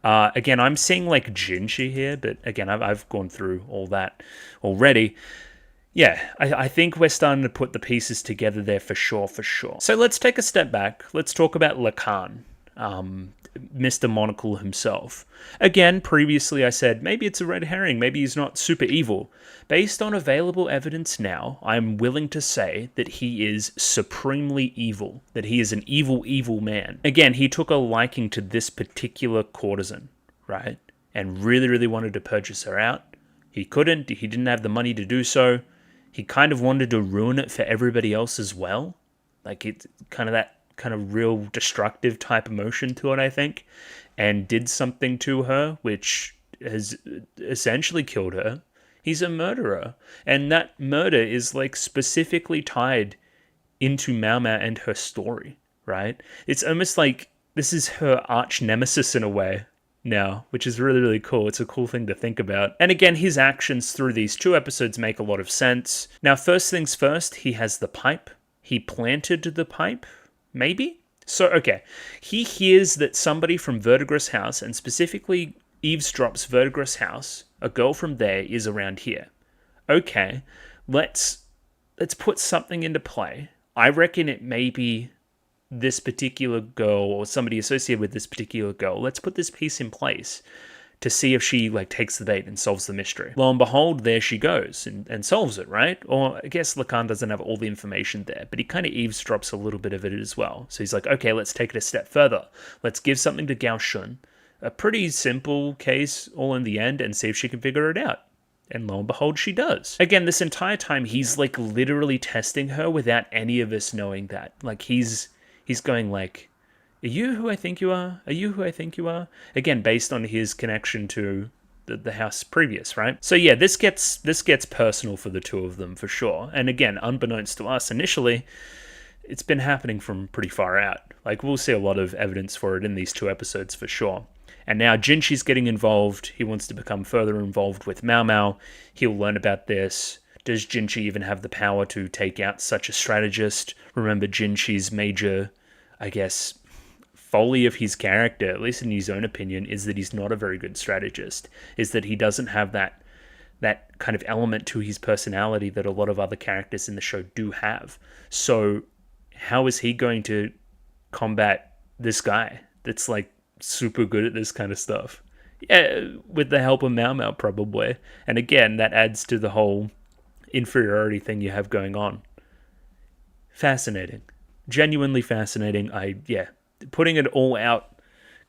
Again, I'm seeing like Jinshi here, but again, I've gone through all that already. Yeah, I think we're starting to put the pieces together there for sure. So let's take a step back. Let's talk about Lacan, Mr. Monocle himself. Again, previously I said maybe it's a red herring, maybe he's not super evil. Based on available evidence now, I'm willing to say that he is supremely evil, that he is an evil man. Again, he took a liking to this particular courtesan, right? And really wanted to purchase her out. He couldn't, he didn't have the money to do so. He kind of wanted to ruin it for everybody else as well. Like, it's kind of that kind of real destructive type emotion to it, I think, and did something to her which has essentially killed her. He's a murderer, and that murder is like specifically tied into Maomao and her story, right? It's almost like this is her arch nemesis in a way now, which is really cool. It's a cool thing to think about. And again, his actions through these 2 episodes make a lot of sense. Now, first things first, he has the pipe. He planted the pipe. Maybe? So, okay. He hears that somebody from Verdigris' house, and specifically eavesdrops Verdigris' house, a girl from there, is around here. Okay, let's put something into play. I reckon it may be this particular girl or somebody associated with this particular girl. Let's put this piece in place to see if she like takes the bait and solves the mystery. Lo and behold, there she goes and solves it, right? Or I guess Lacan doesn't have all the information there, but he kind of eavesdrops a little bit of it as well. So he's like, okay, let's take it a step further. Let's give something to Gao Shun, a pretty simple case all in the end, and see if she can figure it out. And lo and behold, she does. Again, this entire time, he's like literally testing her without any of us knowing that. Like he's going like, Are you who I think you are? Are you who I think you are? Again, based on his connection to the house previous, right? So yeah, this gets personal for the two of them for sure. And again, unbeknownst to us initially, it's been happening from pretty far out. Like, we'll see a lot of evidence for it in these 2 episodes for sure. And now Jinshi's getting involved. He wants to become further involved with Maomao. He'll learn about this. Does Jinshi even have the power to take out such a strategist? Remember, Jinshi's major, I guess, folly of his character, at least in his own opinion, is that he's not a very good strategist. Is that he doesn't have that kind of element to his personality that a lot of other characters in the show do have. So how is he going to combat this guy that's like super good at this kind of stuff? Yeah, with the help of Maomao probably. And again, that adds to the whole inferiority thing you have going on. Fascinating. Genuinely fascinating. Putting it all out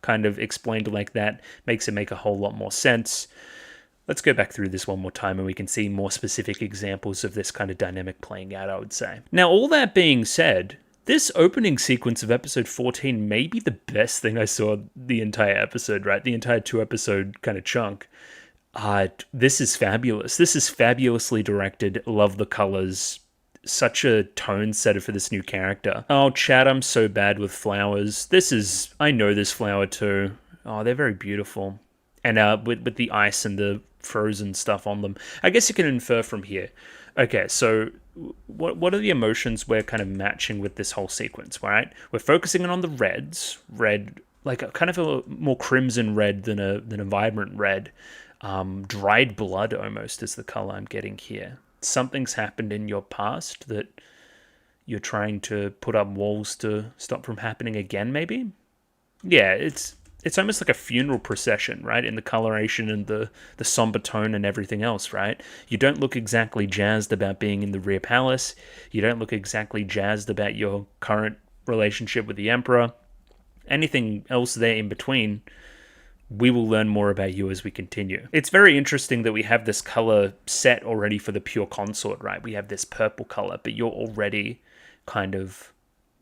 kind of explained like that makes it make a whole lot more sense. Let's go back through this one more time and we can see more specific examples of this kind of dynamic playing out, I would say. Now, all that being said, this opening sequence of episode 14 may be the best thing I saw the entire episode, right? The entire 2-episode kind of chunk. This is fabulous. This is fabulously directed. Love the colors. Such a tone setter for this new character. Oh, Chad, I'm so bad with flowers. I know this flower too. Oh, they're very beautiful. And with the ice and the frozen stuff on them. I guess you can infer from here. Okay, so what are the emotions we're kind of matching with this whole sequence, right? We're focusing on the reds. Red, like a kind of a more crimson red than a vibrant red. Dried blood almost is the color I'm getting here. Something's happened in your past that you're trying to put up walls to stop from happening again, maybe? Yeah, it's almost like a funeral procession, right? In the coloration and the somber tone and everything else, right? You don't look exactly jazzed about being in the rear palace. You don't look exactly jazzed about your current relationship with the emperor. Anything else there in between, we will learn more about you as we continue. It's very interesting that we have this color set already for the pure consort, right? We have this purple color, but you're already kind of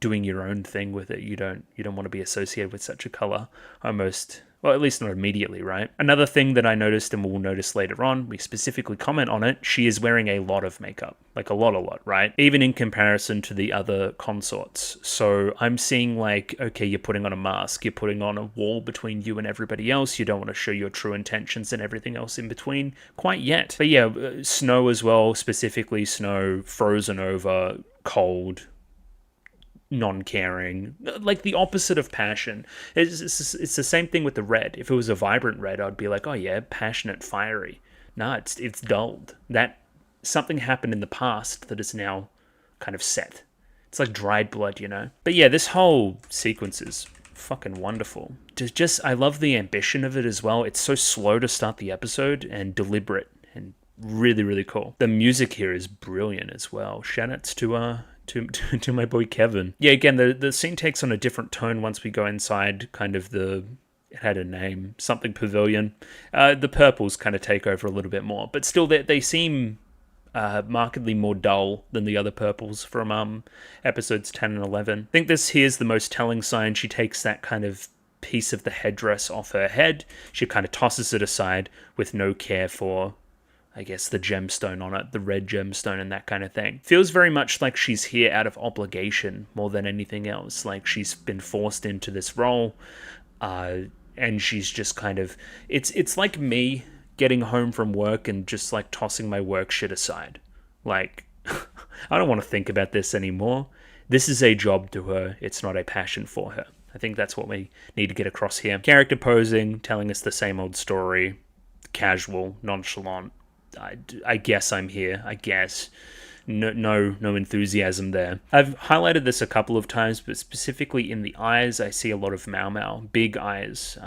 doing your own thing with it. You don't want to be associated with such a color almost, well, at least not immediately, right? Another thing that I noticed, and we'll notice later on, we specifically comment on it, she is wearing a lot of makeup, like a lot, right? Even in comparison to the other consorts. So I'm seeing like, okay, you're putting on a mask, you're putting on a wall between you and everybody else, you don't want to show your true intentions and everything else in between quite yet. But yeah, snow as well, specifically snow, frozen over, cold, non-caring, like the opposite of passion. It's the same thing with the red. If it was a vibrant red, I'd be like, oh yeah, passionate, fiery. No, it's dulled. That something happened in the past that is now kind of set. It's like dried blood, you know? But yeah, this whole sequence is fucking wonderful. I love the ambition of it as well. It's so slow to start the episode and deliberate and really, really cool. The music here is brilliant as well. Shoutouts to my boy Kevin. Yeah, again, the scene takes on a different tone once we go inside kind of it had a name, something pavilion. The purples kind of take over a little bit more, but still they seem markedly more dull than the other purples from episodes 10 and 11. I think this here's the most telling sign. She takes that kind of piece of the headdress off her head. She kind of tosses it aside with no care for, I guess, the gemstone on it, the red gemstone and that kind of thing. Feels very much like she's here out of obligation more than anything else. Like she's been forced into this role, and she's just kind of... It's like me getting home from work and just like tossing my work shit aside. Like, I don't want to think about this anymore. This is a job to her. It's not a passion for her. I think that's what we need to get across here. Character posing, telling us the same old story. Casual, nonchalant. I guess I'm here. I guess. No enthusiasm there. I've highlighted this a couple of times, but specifically in the eyes, I see a lot of Maomao. Big eyes.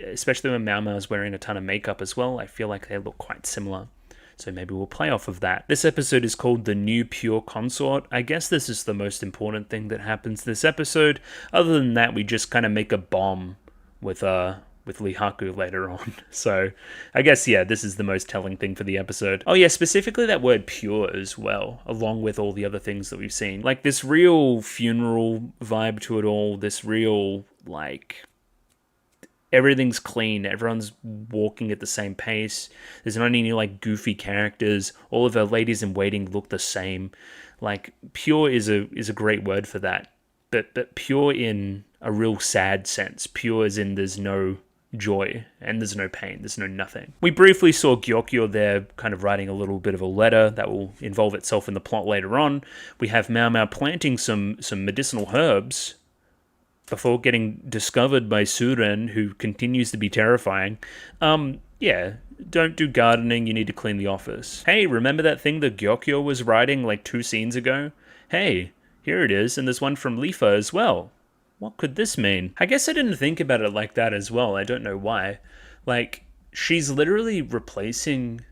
Especially when Maomao is wearing a ton of makeup as well. I feel like they look quite similar. So maybe we'll play off of that. This episode is called The New Pure Consort. I guess this is the most important thing that happens this episode. Other than that, we just kind of make a bomb with Lihaku later on. So I guess, yeah, this is the most telling thing for the episode. Oh yeah, specifically that word pure as well, along with all the other things that we've seen. Like this real funeral vibe to it all, this real like everything's clean, everyone's walking at the same pace, there's not any like goofy characters, all of our ladies in waiting look the same. Like pure is a great word for that, but pure in a real sad sense. Pure as in there's no joy and there's no pain, there's no nothing. We briefly saw Gyokyo there kind of writing a little bit of a letter that will involve itself in the plot later on. We have Maomao planting some medicinal herbs before getting discovered by Suren, who continues to be terrifying. Yeah, don't do gardening, you need to clean the office. Hey, remember that thing that Gyokyo was writing like 2 scenes ago? Hey, here it is, and there's one from Lifa as well. What could this mean? I guess I didn't think about it like that as well, I don't know why. Like, she's literally replacing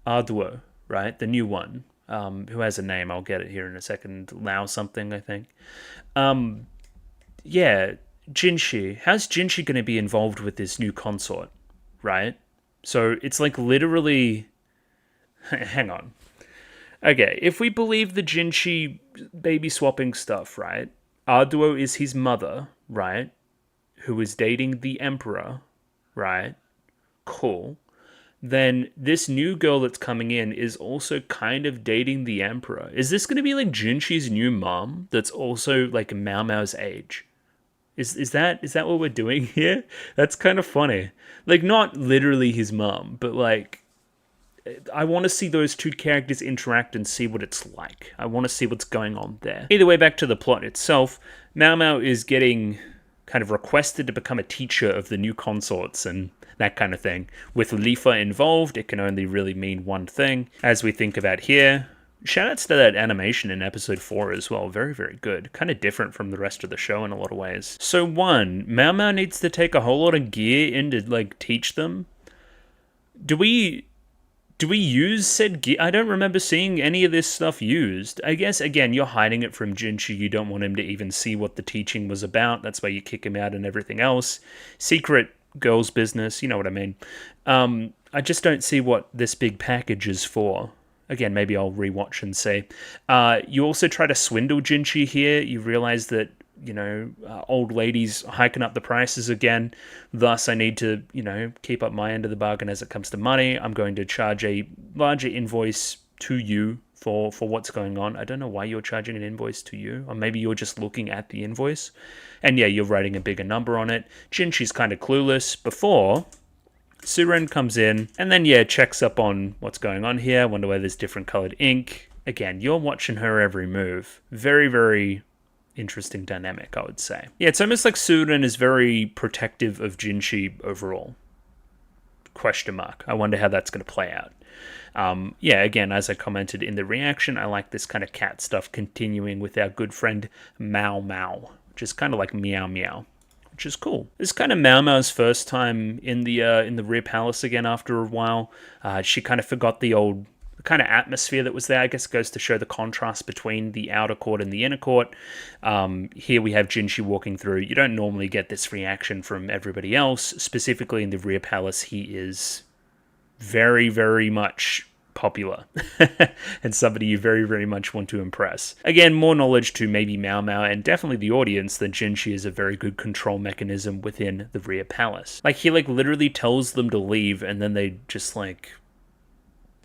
Arduo, right? The new one, who has a name, I'll get it here in a second, Lao something, I think. Yeah, Jinshi. How's Jinshi going to be involved with this new consort, right? So it's like literally... Hang on. Okay, if we believe the Jinshi baby swapping stuff, right? Arduo is his mother, right? Who is dating the Emperor, right? Cool. Then this new girl that's coming in is also kind of dating the Emperor. Is this going to be like Jinshi's new mom that's also like Maomao's age? Is that what we're doing here? That's kind of funny. Like, not literally his mom, but like, I want to see those two characters interact and see what it's like. I want to see what's going on there. Either way, back to the plot itself, Maomao is getting kind of requested to become a teacher of the new consorts and that kind of thing. With Lifa involved, it can only really mean one thing. As we think about here, shoutouts to that animation in episode 4 as well. Very, very good. Kind of different from the rest of the show in a lot of ways. So 1, Maomao needs to take a whole lot of gear in to like teach them. Do we use said gear? I don't remember seeing any of this stuff used. I guess, again, you're hiding it from Jinshi. You don't want him to even see what the teaching was about. That's why you kick him out and everything else. Secret girl's business, you know what I mean. I just don't see what this big package is for. Again, maybe I'll rewatch and see. You also try to swindle Jinshi here. You realize that, you know, old ladies hiking up the prices again. Thus, I need to, you know, keep up my end of the bargain as it comes to money. I'm going to charge a larger invoice to you for what's going on. I don't know why you're charging an invoice to you. Or maybe you're just looking at the invoice. And yeah, you're writing a bigger number on it. Jinshi's kind of clueless before Suren comes in, and then, yeah, checks up on what's going on here. Wonder why there's different colored ink. Again, you're watching her every move. Very, very interesting dynamic, I would say. Yeah, it's almost like Suren is very protective of Jinshi overall. Question mark. I wonder how that's going to play out. Yeah, again, as I commented in the reaction, I like this kind of cat stuff continuing with our good friend Maomao, which is kind of like meow meow, which is cool. This is kind of Maomao's first time in the rear palace again after a while. She kind of forgot the old kind of atmosphere that was there. I guess it goes to show the contrast between the outer court and the inner court. Here we have Jinshi walking through. You don't normally get this reaction from everybody else. Specifically in the rear palace, he is very, very much popular and somebody you very, very much want to impress. Again, more knowledge to maybe Maomao and definitely the audience that Jinshi is a very good control mechanism within the rear palace. Like, he like literally tells them to leave and then they just like,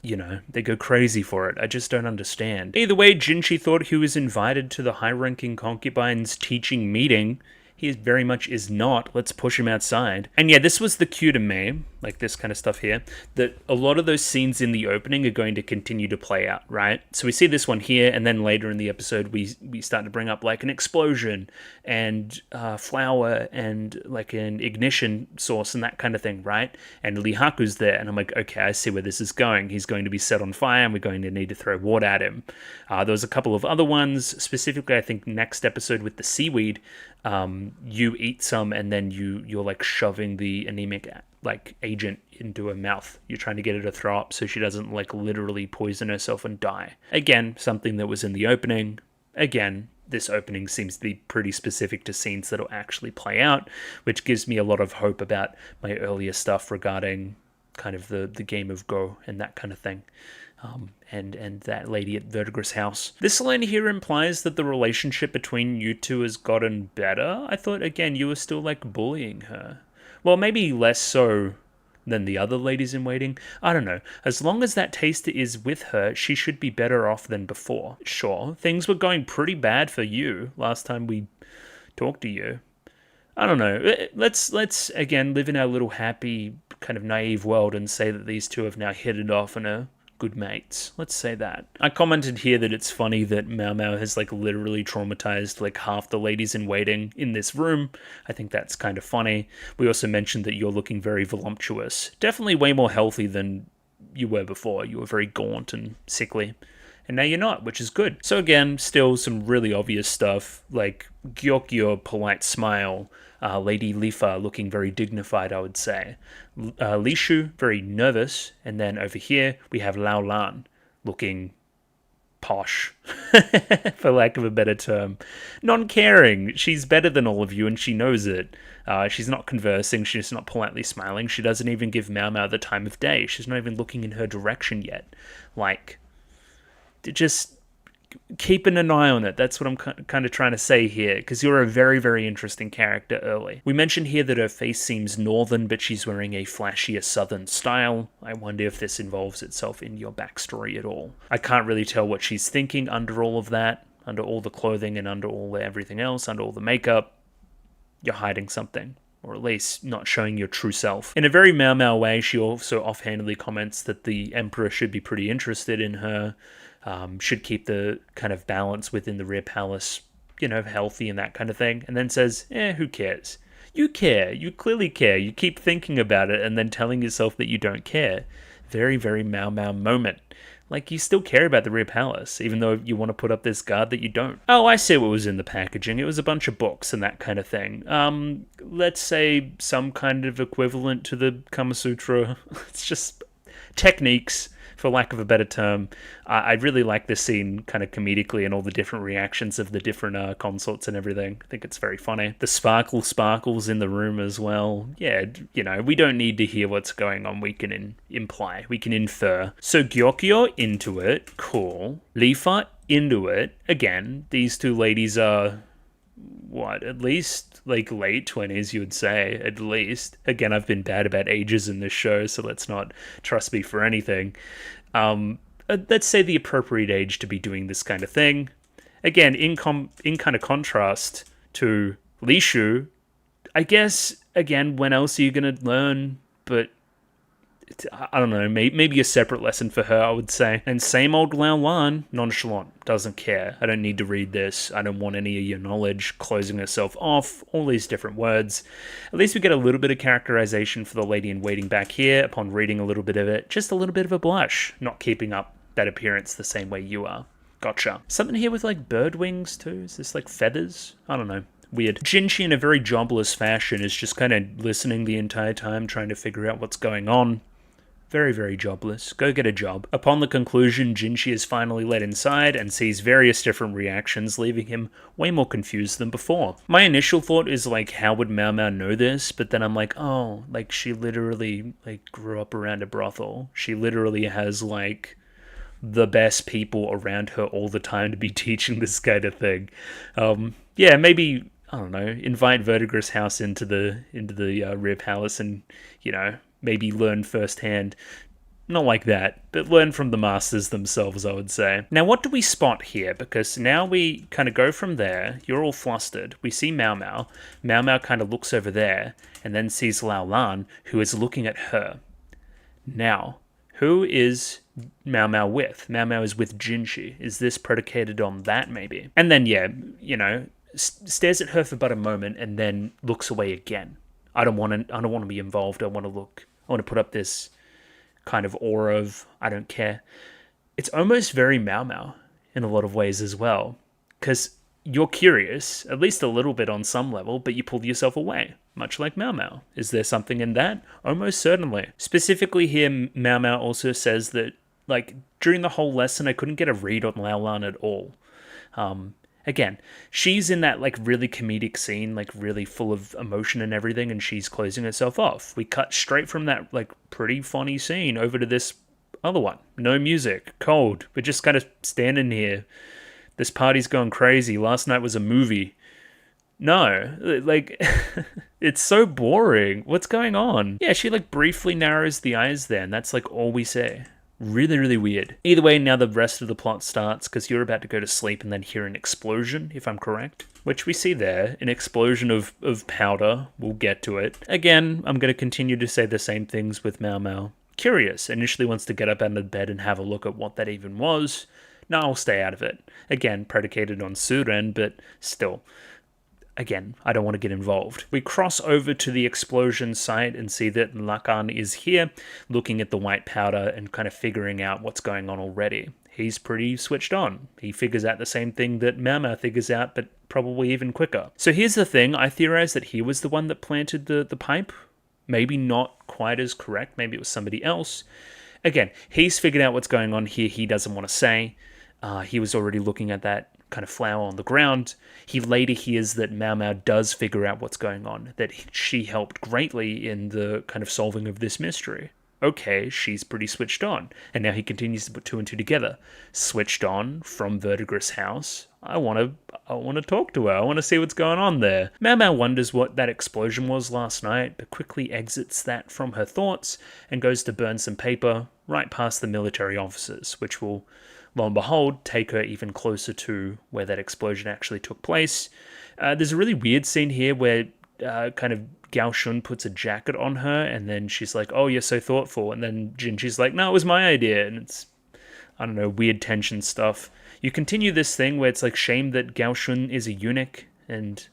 you know, they go crazy for it. I just don't understand. Either way, Jinshi thought he was invited to the high-ranking concubine's teaching meeting. He very much is not. Let's push him outside. And yeah, this was the cue to me, like this kind of stuff here, that a lot of those scenes in the opening are going to continue to play out, right? So we see this one here, and then later in the episode, we start to bring up like an explosion and flower and like an ignition source and that kind of thing, right? And Lihaku's there, and I'm like, okay, I see where this is going. He's going to be set on fire, and we're going to need to throw water at him. There was a couple of other ones, specifically, I think next episode with the seaweed, you eat some and then you're like shoving the anemic like agent into her mouth. You're trying to get her to throw up so she doesn't like literally poison herself and die. Again, something that was in the opening. Again, this opening seems to be pretty specific to scenes that'll actually play out, which gives me a lot of hope about my earlier stuff regarding kind of the game of Go and that kind of thing. and that lady at Verdigris House. This line here implies that the relationship between you two has gotten better. I thought, again, you were still, like, bullying her. Well, maybe less so than the other ladies in waiting. I don't know. As long as that taster is with her, she should be better off than before. Sure, things were going pretty bad for you last time we talked to you. I don't know. Let's again live in our little happy, kind of naive world and say that these two have now hit it off and are good mates. Let's say that. I commented here that it's funny that Maomao has like literally traumatized like half the ladies in waiting in this room. I think that's kind of funny. We also mentioned that you're looking very voluptuous. Definitely way more healthy than you were before. You were very gaunt and sickly. And now you're not, which is good. So again, still some really obvious stuff, like Gyokyo, polite smile, Lady Lifa looking very dignified, I would say. Lishu, very nervous, and then over here we have Lao Lan looking posh, for lack of a better term. Non-caring. She's better than all of you, and she knows it. She's not conversing. She's not politely smiling. She doesn't even give Maomao the time of day. She's not even looking in her direction yet. Like, just keeping an eye on it. That's what I'm kind of trying to say here, because you're a very, very interesting character early. We mentioned here that her face seems northern, but she's wearing a flashier southern style. I wonder if this involves itself in your backstory at all. I can't really tell what she's thinking under all of that, under all the clothing and under all the everything else, under all the makeup. You're hiding something, or at least not showing your true self. In a very Maomao way, she also offhandedly comments that the Emperor should be pretty interested in her, should keep the kind of balance within the rear palace, healthy and that kind of thing, and then says, who cares? You care. You clearly care. You keep thinking about it and then telling yourself that you don't care. Very, very Maomao moment. Like, you still care about the rear palace, even though you want to put up this guard that you don't. Oh, I see what was in the packaging. It was a bunch of books and that kind of thing. Let's say some kind of equivalent to the Kama Sutra. It's just techniques, for lack of a better term. I really like this scene kind of comedically and all the different reactions of the different consorts and everything. I think it's very funny. The sparkles in the room as well. Yeah, we don't need to hear what's going on. We can imply. We can infer. So Gyokyo into it. Cool. Lifa into it. Again, these two ladies are, at least like late 20s, you would say, at least. Again, I've been bad about ages in this show, so let's not trust me for anything. Let's say the appropriate age to be doing this kind of thing. Again, in kind of contrast to Lishu, I guess, again, when else are you going to learn? But I don't know, maybe a separate lesson for her, I would say. And same old Lao Lan, nonchalant, doesn't care. I don't need to read this. I don't want any of your knowledge, closing herself off, all these different words. At least we get a little bit of characterization for the lady in waiting back here upon reading a little bit of it. Just a little bit of a blush, not keeping up that appearance the same way you are. Gotcha. Something here with like bird wings too? Is this like feathers? I don't know. Weird. Jinshi, in a very jobless fashion, is just kind of listening the entire time, trying to figure out what's going on. Very, very jobless. Go get a job. Upon the conclusion, Jinshi is finally let inside and sees various different reactions, leaving him way more confused than before. My initial thought is like, how would Maomao know this? But then I'm like, oh, like she literally like grew up around a brothel. She literally has like the best people around her all the time to be teaching this kind of thing. Yeah, maybe, I don't know, invite Verdigris House into the rear palace and, maybe learn firsthand. Not like that, but learn from the masters themselves, I would say. Now, what do we spot here? Because now we kind of go from there. You're all flustered. We see Maomao. Maomao kind of looks over there and then sees Lao Lan, who is looking at her. Now, who is Maomao with? Maomao is with Jinshi. Is this predicated on that, maybe? And then, stares at her for but a moment and then looks away again. I don't want to be involved. I want to put up this kind of aura of, I don't care. It's almost very Maomao in a lot of ways as well. Because you're curious, at least a little bit on some level, but you pull yourself away, much like Maomao. Is there something in that? Almost certainly. Specifically here, Maomao also says that, like, during the whole lesson, I couldn't get a read on Lao Lan at all. Again, she's in that, like, really comedic scene, like, really full of emotion and everything, and she's closing herself off. We cut straight from that, like, pretty funny scene over to this other one. No music, cold. We're just kind of standing here. This party's gone crazy. Last night was a movie. No, like, it's so boring. What's going on? Yeah, she like briefly narrows the eyes there, and that's like all we say. Really, really weird. Either way, now the rest of the plot starts because you're about to go to sleep and then hear an explosion, if I'm correct. Which we see there, an explosion of powder. We'll get to it. Again, I'm going to continue to say the same things with Maomao. Curious, initially wants to get up out of bed and have a look at what that even was. No, I'll stay out of it. Again, predicated on Suren, but still. Again, I don't want to get involved. We cross over to the explosion site and see that Lakan is here, looking at the white powder and kind of figuring out what's going on already. He's pretty switched on. He figures out the same thing that Maomao figures out, but probably even quicker. So here's the thing, I theorize that he was the one that planted the pipe. Maybe not quite as correct, maybe it was somebody else. Again, he's figured out what's going on here, he doesn't want to say. He was already looking at that kind of flower on the ground. He later hears that Maomao does figure out what's going on, that she helped greatly in the kind of solving of this mystery. Okay, she's pretty switched on. And now he continues to put two and two together. Switched on from Verdigris' house. I want to talk to her. I want to see what's going on there. Maomao wonders what that explosion was last night, but quickly exits that from her thoughts and goes to burn some paper right past the military officers, which will, lo and behold, take her even closer to where that explosion actually took place. There's a really weird scene here where kind of Gao Shun puts a jacket on her, and then she's like, oh, you're so thoughtful. And then Jinji's like, no, it was my idea. And it's, I don't know, weird tension stuff. You continue this thing where it's like shame that Gao Shun is a eunuch and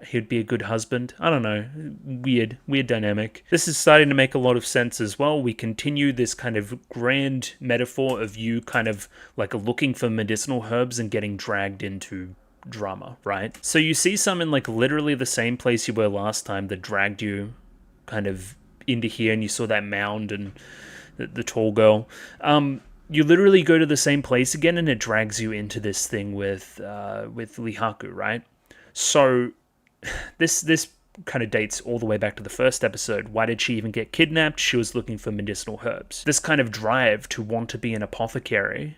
he'd be a good husband. I don't know. Weird dynamic. This is starting to make a lot of sense as well. We continue this kind of grand metaphor of you kind of like looking for medicinal herbs and getting dragged into drama, right? So you see some in like literally the same place you were last time that dragged you kind of into here, and you saw that mound and the tall girl. You literally go to the same place again and it drags you into this thing with Lihaku, right? So this kind of dates all the way back to the first episode. Why did she even get kidnapped? She was looking for medicinal herbs. This kind of drive to want to be an apothecary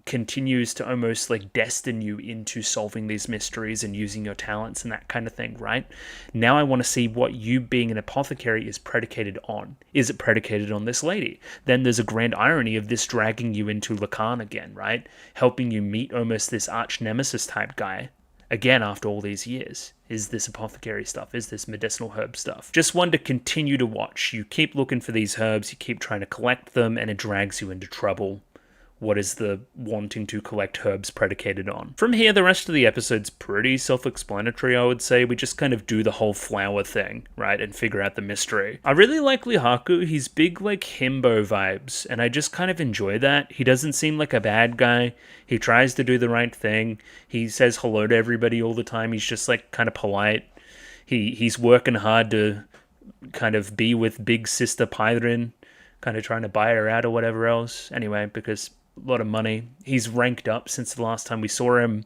continues to almost like destine you into solving these mysteries and using your talents and that kind of thing, right? Now I want to see what you being an apothecary is predicated on. Is it predicated on this lady? Then there's a grand irony of this dragging you into Lacan again, right? Helping you meet almost this arch nemesis type guy again after all these years. Is this apothecary stuff? Is this medicinal herb stuff? Just one to continue to watch. You keep looking for these herbs, you keep trying to collect them, and it drags you into trouble. What is the wanting to collect herbs predicated on? From here, the rest of the episode's pretty self-explanatory, I would say. We just kind of do the whole flower thing, right, and figure out the mystery. I really like Lihaku. He's big, like, himbo vibes, and I just kind of enjoy that. He doesn't seem like a bad guy. He tries to do the right thing. He says hello to everybody all the time. He's just, like, kind of polite. He's working hard to kind of be with big sister Pyrin, kind of trying to buy her out or whatever else. Anyway, because a lot of money. He's ranked up since the last time we saw him.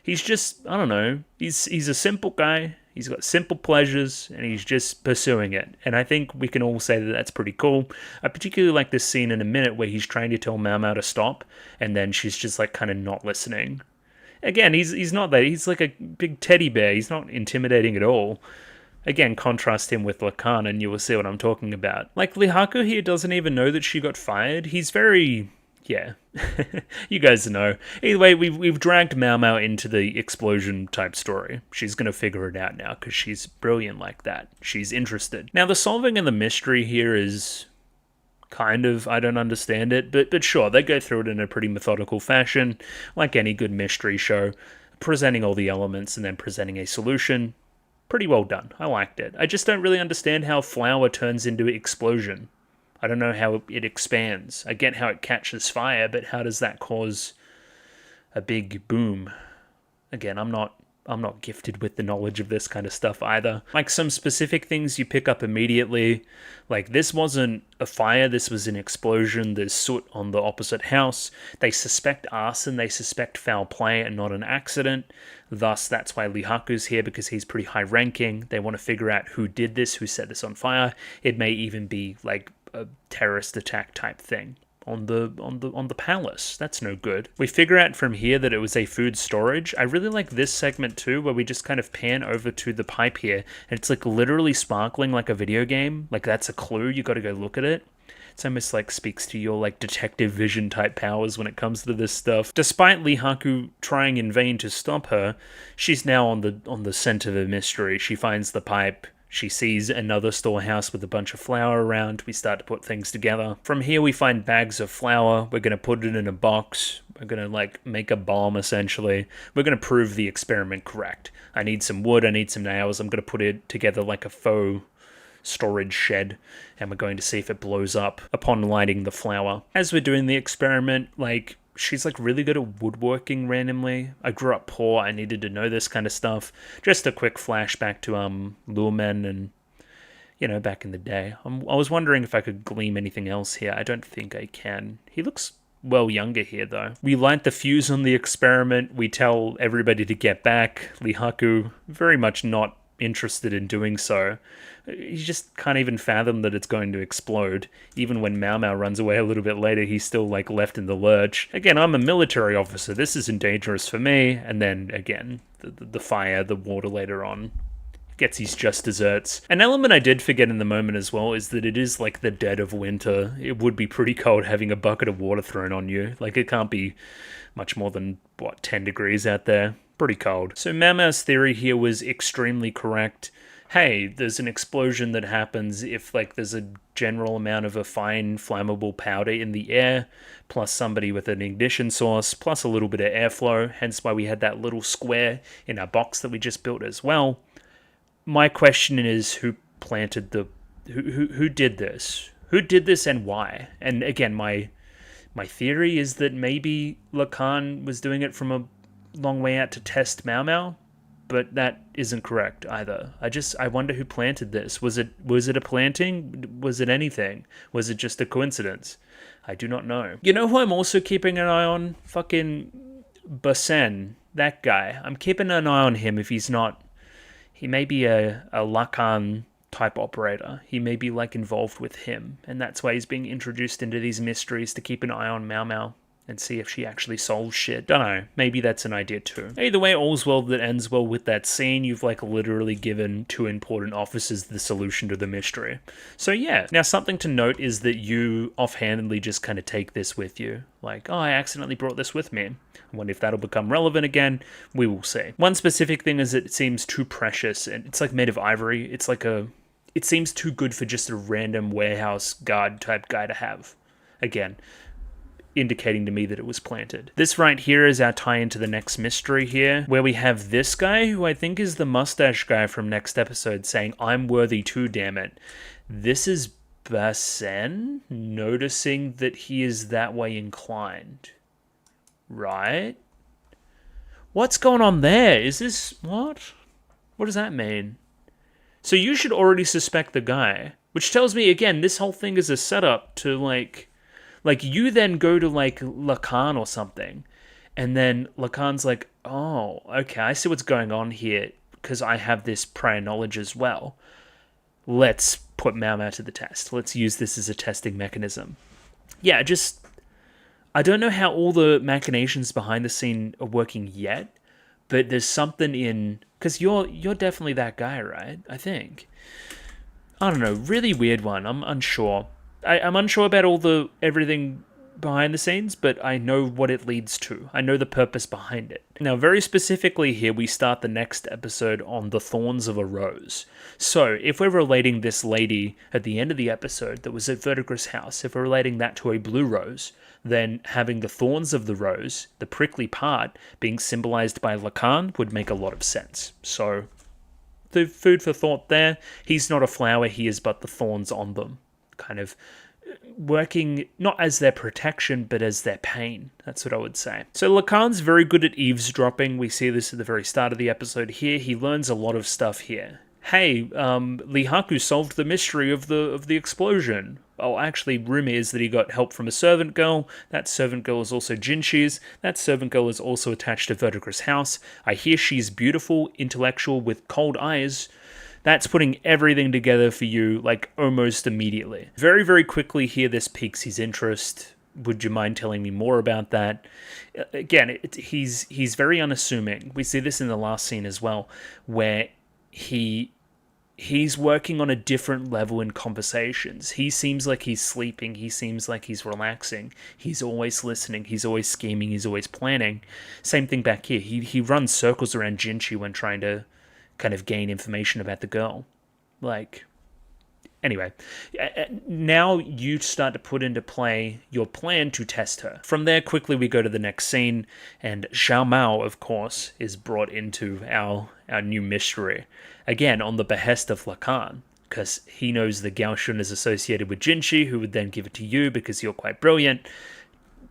He's just, I don't know, he's a simple guy. He's got simple pleasures, and he's just pursuing it. And I think we can all say that that's pretty cool. I particularly like this scene in a minute where he's trying to tell Maomao to stop, and then she's just like kind of not listening. Again, he's not that. He's like a big teddy bear. He's not intimidating at all. Again, contrast him with Lacan and you will see what I'm talking about. Like, Lihaku here doesn't even know that she got fired. He's very... yeah. You guys know. Either way, we've dragged Maomao into the explosion type story. She's going to figure it out now because she's brilliant like that. She's interested. Now, the solving of the mystery here is kind of, I don't understand it, but sure, they go through it in a pretty methodical fashion, like any good mystery show, presenting all the elements and then presenting a solution. Pretty well done. I liked it. I just don't really understand how flower turns into explosion. I don't know how it expands. I get how it catches fire, but how does that cause a big boom? Again, I'm not gifted with the knowledge of this kind of stuff either. Like, some specific things you pick up immediately. Like, this wasn't a fire, this was an explosion. There's soot on the opposite house. They suspect arson, they suspect foul play and not an accident. Thus, that's why Lihaku's here, because he's pretty high ranking. They want to figure out who did this, who set this on fire. It may even be, like, a terrorist attack type thing on the palace. That's no good. We figure out from here that it was a food storage. I really like this segment too, where we just kind of pan over to the pipe here, and it's like literally sparkling like a video game. Like that's a clue. You got to go look at it. It's almost like speaks to your like detective vision type powers when it comes to this stuff. Despite Lihaku trying in vain to stop her, she's now on the scent of a mystery. She finds the pipe. She sees another storehouse with a bunch of flour around. We start to put things together. From here we find bags of flour. We're going to put it in a box. We're going to like make a bomb essentially. We're going to prove the experiment correct. I need some wood. I need some nails. I'm going to put it together like a faux storage shed, and we're going to see if it blows up upon lighting the flour. As we're doing the experiment, like, she's like really good at woodworking randomly. I grew up poor. I needed to know this kind of stuff. Just a quick flashback to Lumen and, you know, back in the day. I was wondering if I could glean anything else here. I don't think I can. He looks well younger here though. We light the fuse on the experiment. We tell everybody to get back. Lihaku very much not interested in doing so. He just can't even fathom that it's going to explode. Even when Maomao runs away a little bit later, he's still like left in the lurch. Again, I'm a military officer. This isn't dangerous for me. And then again, the fire, the water later on gets his just desserts. An element I did forget in the moment as well is that it is like the dead of winter. It would be pretty cold having a bucket of water thrown on you. Like it can't be much more than, 10 degrees out there. Pretty cold. So Maomao's theory here was extremely correct. Hey, there's an explosion that happens if like there's a general amount of a fine flammable powder in the air, plus somebody with an ignition source, plus a little bit of airflow, hence why we had that little square in our box that we just built as well. My question is, who planted the... Who did this? Who did this and why? And again, my theory is that maybe Lacan was doing it from a long way out to test Maomao, but that isn't correct either. I wonder who planted this. Was it a planting? Was it anything? Was it just a coincidence? I do not know. You know who I'm also keeping an eye on? Fucking Basen, that guy. I'm keeping an eye on him if he's not... He may be a Lacan type operator. He may be like involved with him, and that's why he's being introduced into these mysteries, to keep an eye on Maomao and see if she actually solves shit. Don't know. Maybe that's an idea too. Either way, all's well that ends well with that scene. You've like literally given two important officers the solution to the mystery. So yeah. Now something to note is that you offhandedly just kind of take this with you. Like, oh, I accidentally brought this with me. I wonder if that'll become relevant again. We will see. One specific thing is it seems too precious, and it's like made of ivory. It's like it seems too good for just a random warehouse guard type guy to have. Again, indicating to me that it was planted. This right here is our tie into the next mystery here, where we have this guy, who I think is the mustache guy from next episode, saying, I'm worthy too, damn it. This is Basen noticing that he is that way inclined. Right? What's going on there? Is this... What? What does that mean? So you should already suspect the guy, which tells me, again, this whole thing is a setup to, like you then go to, like, Lacan or something, and then Lacan's like, oh, okay, I see what's going on here, because I have this prior knowledge as well. Let's put Maomao to the test. Let's use this as a testing mechanism. Yeah, I don't know how all the machinations behind the scene are working yet, but there's something in... Because you're definitely that guy, right? I think. I don't know, really weird one. I'm unsure. I'm unsure about everything behind the scenes, but I know what it leads to. I know the purpose behind it. Now, very specifically here, we start the next episode on the thorns of a rose. So, if we're relating this lady at the end of the episode that was at Verdigris' house, if we're relating that to a blue rose, then having the thorns of the rose, the prickly part, being symbolized by Lacan would make a lot of sense. So, the food for thought there. He's not a flower, he is but the thorns on them. Kind of working not as their protection, but as their pain. That's what I would say. So Lacan's very good at eavesdropping. We see this at the very start of the episode here. He learns a lot of stuff here. Hey, Lihaku solved the mystery of the explosion. Oh, actually, rumor is that he got help from a servant girl. That servant girl is also Jinshi's. That servant girl is also attached to Verdigris' house. I hear she's beautiful, intellectual, with cold eyes. That's putting everything together for you, like, almost immediately. Very, very quickly here, this piques his interest. Would you mind telling me more about that? Again, he's very unassuming. We see this in the last scene as well, where he's working on a different level in conversations. He seems like he's sleeping. He seems like he's relaxing. He's always listening. He's always scheming. He's always planning. Same thing back here. He runs circles around Jinchi when trying to kind of gain information about the girl. Like, anyway, now you start to put into play your plan to test her. From there, quickly we go to the next scene, and Maomao, of course, is brought into our new mystery. Again, on the behest of Lacan, because he knows the Gaoshun is associated with Jinchi, who would then give it to you because you're quite brilliant.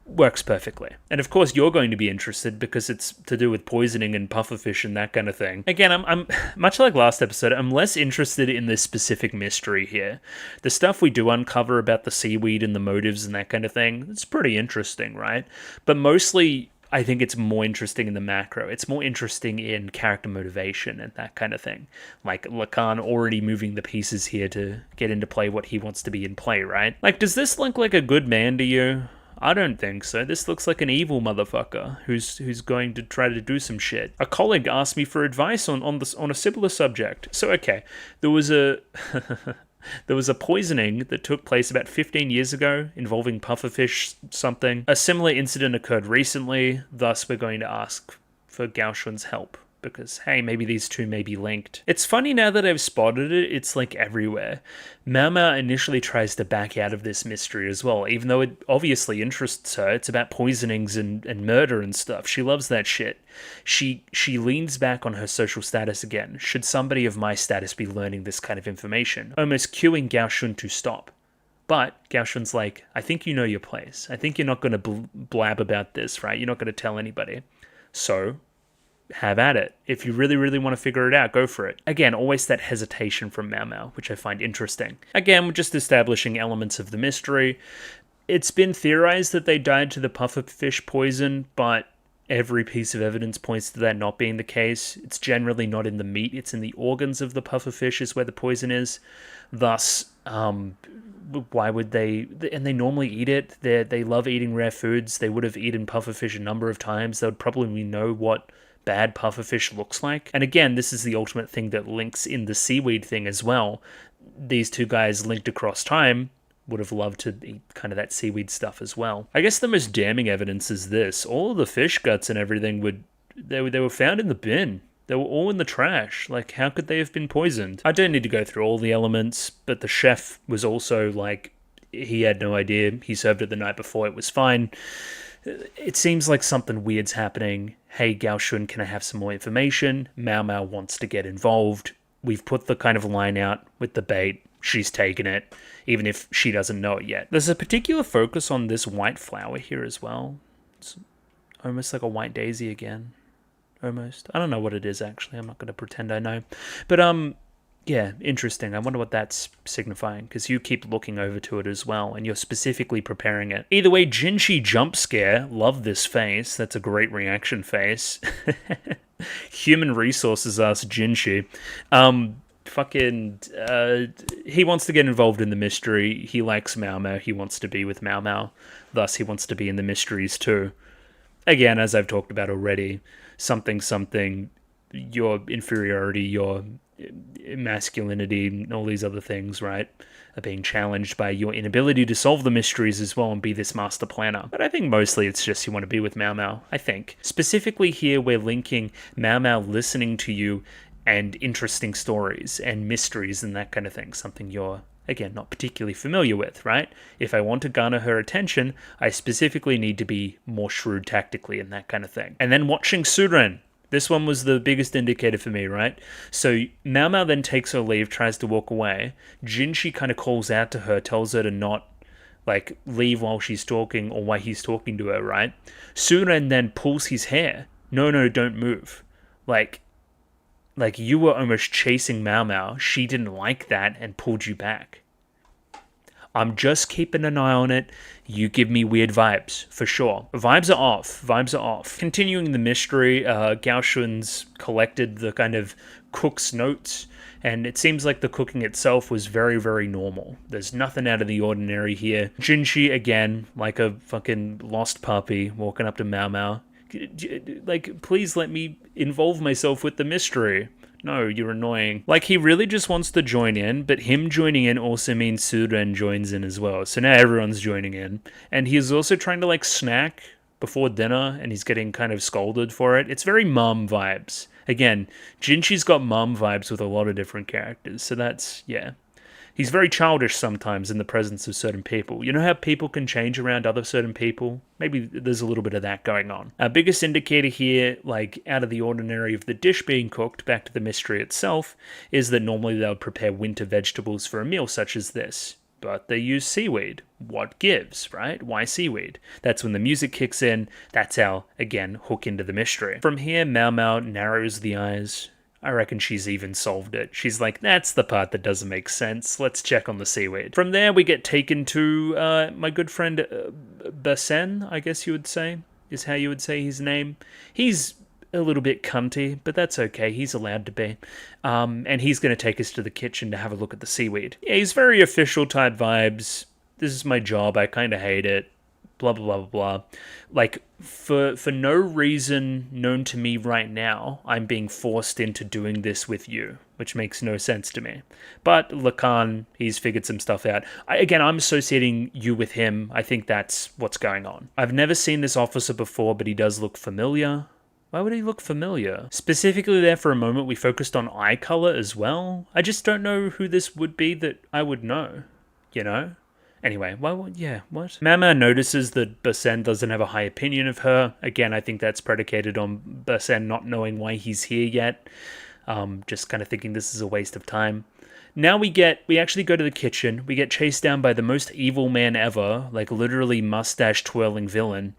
Works perfectly. And of course you're going to be interested because it's to do with poisoning and pufferfish and that kind of thing. Again, I'm much like last episode, I'm less interested in this specific mystery here. The stuff we do uncover about the seaweed and the motives and that kind of thing, it's pretty interesting, right? But mostly, I think it's more interesting in the macro. It's more interesting in character motivation and that kind of thing. Like Lacan already moving the pieces here to get into play what he wants to be in play, right? Like, does this look like a good man to you? I don't think so. This looks like an evil motherfucker who's going to try to do some shit. A colleague asked me for advice on a similar subject. So okay, there was a poisoning that took place about 15 years ago involving pufferfish something. A similar incident occurred recently, thus we're going to ask for Gaoshun's help. Because, hey, maybe these two may be linked. It's funny now that I've spotted it, it's like everywhere. Maomao initially tries to back out of this mystery as well, even though it obviously interests her. It's about poisonings and murder and stuff. She loves that shit. She leans back on her social status again. Should somebody of my status be learning this kind of information? Almost cueing Gaoshun to stop. But Gaoshun's like, I think you know your place. I think you're not going to blab about this, right? You're not going to tell anybody. So have at it. If you really, really want to figure it out, go for it. Again, always that hesitation from Maomao, which I find interesting. Again, we're just establishing elements of the mystery. It's been theorized that they died to the pufferfish poison, but every piece of evidence points to that not being the case. It's generally not in the meat, it's in the organs of the pufferfish is where the poison is. Thus, why would they... And they normally eat it. They love eating rare foods. They would have eaten pufferfish a number of times. They would probably know what bad pufferfish looks like. And again, this is the ultimate thing that links in the seaweed thing as well. These two guys linked across time would have loved to eat kind of that seaweed stuff as well. I guess the most damning evidence is this. All of the fish guts and everything they were found in the bin. They were all in the trash. Like, how could they have been poisoned? I don't need to go through all the elements, but the chef was also like, he had no idea. He served it the night before. It was fine. It seems like something weird's happening. Hey, Gaoshun, can I have some more information? Maomao wants to get involved. We've put the kind of line out with the bait. She's taken it, even if she doesn't know it yet. There's a particular focus on this white flower here as well. It's almost like a white daisy again. Almost. I don't know what it is, actually. I'm not going to pretend I know. But, yeah, interesting. I wonder what that's signifying, because you keep looking over to it as well, and you're specifically preparing it. Either way, Jinchi jump scare. Love this face. That's a great reaction face. Human resources asked Jinchi. He wants to get involved in the mystery. He likes Maomao. He wants to be with Maomao. Thus, he wants to be in the mysteries too. Again, as I've talked about already, something, your inferiority, your masculinity, and all these other things, right, are being challenged by your inability to solve the mysteries as well and be this master planner. But I think mostly it's just you want to be with Maomao, I think. Specifically here, we're linking Maomao listening to you and interesting stories and mysteries and that kind of thing, something you're, again, not particularly familiar with, right? If I want to garner her attention, I specifically need to be more shrewd tactically and that kind of thing. And then watching Suren. This one was the biggest indicator for me, right? So Maomao then takes her leave, tries to walk away. Jinchi kind of calls out to her, tells her to not, like, leave while she's talking or while he's talking to her, right? Suren then pulls his hair. No, don't move. Like you were almost chasing Maomao. She didn't like that and pulled you back. I'm just keeping an eye on it. You give me weird vibes, for sure. Vibes are off. Vibes are off. Continuing the mystery, Gao Shun's collected the kind of cook's notes, and it seems like the cooking itself was very, very normal. There's nothing out of the ordinary here. Jinshi, again, like a fucking lost puppy, walking up to Maomao. Like, please let me involve myself with the mystery. No, you're annoying. Like, he really just wants to join in, but him joining in also means Suren joins in as well. So now everyone's joining in. And he's also trying to, like, snack before dinner, and he's getting kind of scolded for it. It's very mom vibes. Again, Jinshi's got mom vibes with a lot of different characters, so that's, yeah. He's very childish sometimes in the presence of certain people. You know how people can change around other certain people? Maybe there's a little bit of that going on. Our biggest indicator here, like out of the ordinary of the dish being cooked, back to the mystery itself, is that normally they would prepare winter vegetables for a meal such as this. But they use seaweed. What gives, right? Why seaweed? That's when the music kicks in. That's how, again, hook into the mystery. From here, Maomao narrows the eyes. I reckon she's even solved it. She's like, that's the part that doesn't make sense. Let's check on the seaweed. From there, we get taken to my good friend Basen, I guess you would say, is how you would say his name. He's a little bit cunty, but that's okay. He's allowed to be. And he's going to take us to the kitchen to have a look at the seaweed. Yeah, he's very official type vibes. This is my job. I kind of hate it. Blah, blah, blah, blah, blah. Like, for no reason known to me right now, I'm being forced into doing this with you, which makes no sense to me. But Lacan, he's figured some stuff out. I'm associating you with him. I think that's what's going on. I've never seen this officer before, but he does look familiar. Why would he look familiar? Specifically there for a moment, we focused on eye color as well. I just don't know who this would be that I would know, you know? Anyway, what? Maomao notices that Basen doesn't have a high opinion of her. Again, I think that's predicated on Basen not knowing why he's here yet. Just kind of thinking this is a waste of time. Now we actually go to the kitchen. We get chased down by the most evil man ever, like literally mustache twirling villain.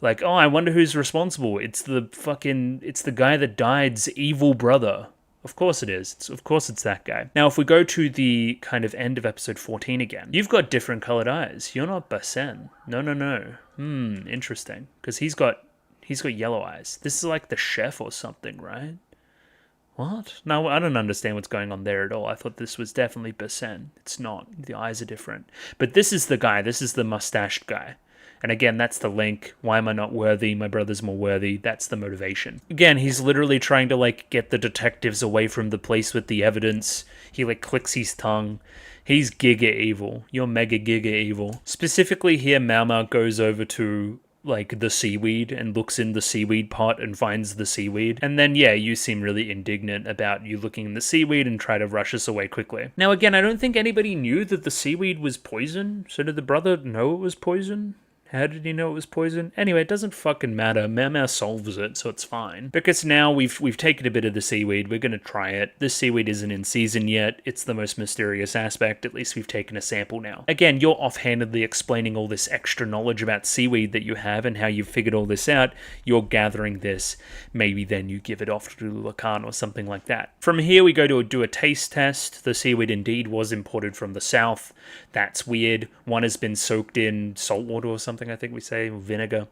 Like, oh, I wonder who's responsible. It's the guy that died's evil brother. Of course it is. Of course it's that guy. Now, if we go to the kind of end of episode 14 again, you've got different colored eyes. You're not Basen. No. Interesting. Because he's got yellow eyes. This is like the chef or something, right? What? No, I don't understand what's going on there at all. I thought this was definitely Basen. It's not. The eyes are different. But this is the guy. This is the mustached guy. And again, that's the link. Why am I not worthy? My brother's more worthy. That's the motivation. Again, he's literally trying to, like, get the detectives away from the place with the evidence. He, like, clicks his tongue. He's giga evil. You're mega giga evil. Specifically here, Maomao goes over to, like, the seaweed and looks in the seaweed pot and finds the seaweed. And then, yeah, you seem really indignant about you looking in the seaweed and try to rush us away quickly. Now, again, I don't think anybody knew that the seaweed was poison. So did the brother know it was poison? How did he know it was poison? Anyway, it doesn't fucking matter. Maomao solves it, so it's fine. Because now we've taken a bit of the seaweed. We're going to try it. This seaweed isn't in season yet. It's the most mysterious aspect. At least we've taken a sample now. Again, you're offhandedly explaining all this extra knowledge about seaweed that you have and how you've figured all this out. You're gathering this. Maybe then you give it off to Lacan or something like that. From here, we go to do a taste test. The seaweed indeed was imported from the south. That's weird. One has been soaked in salt water or something, I think we say, vinegar.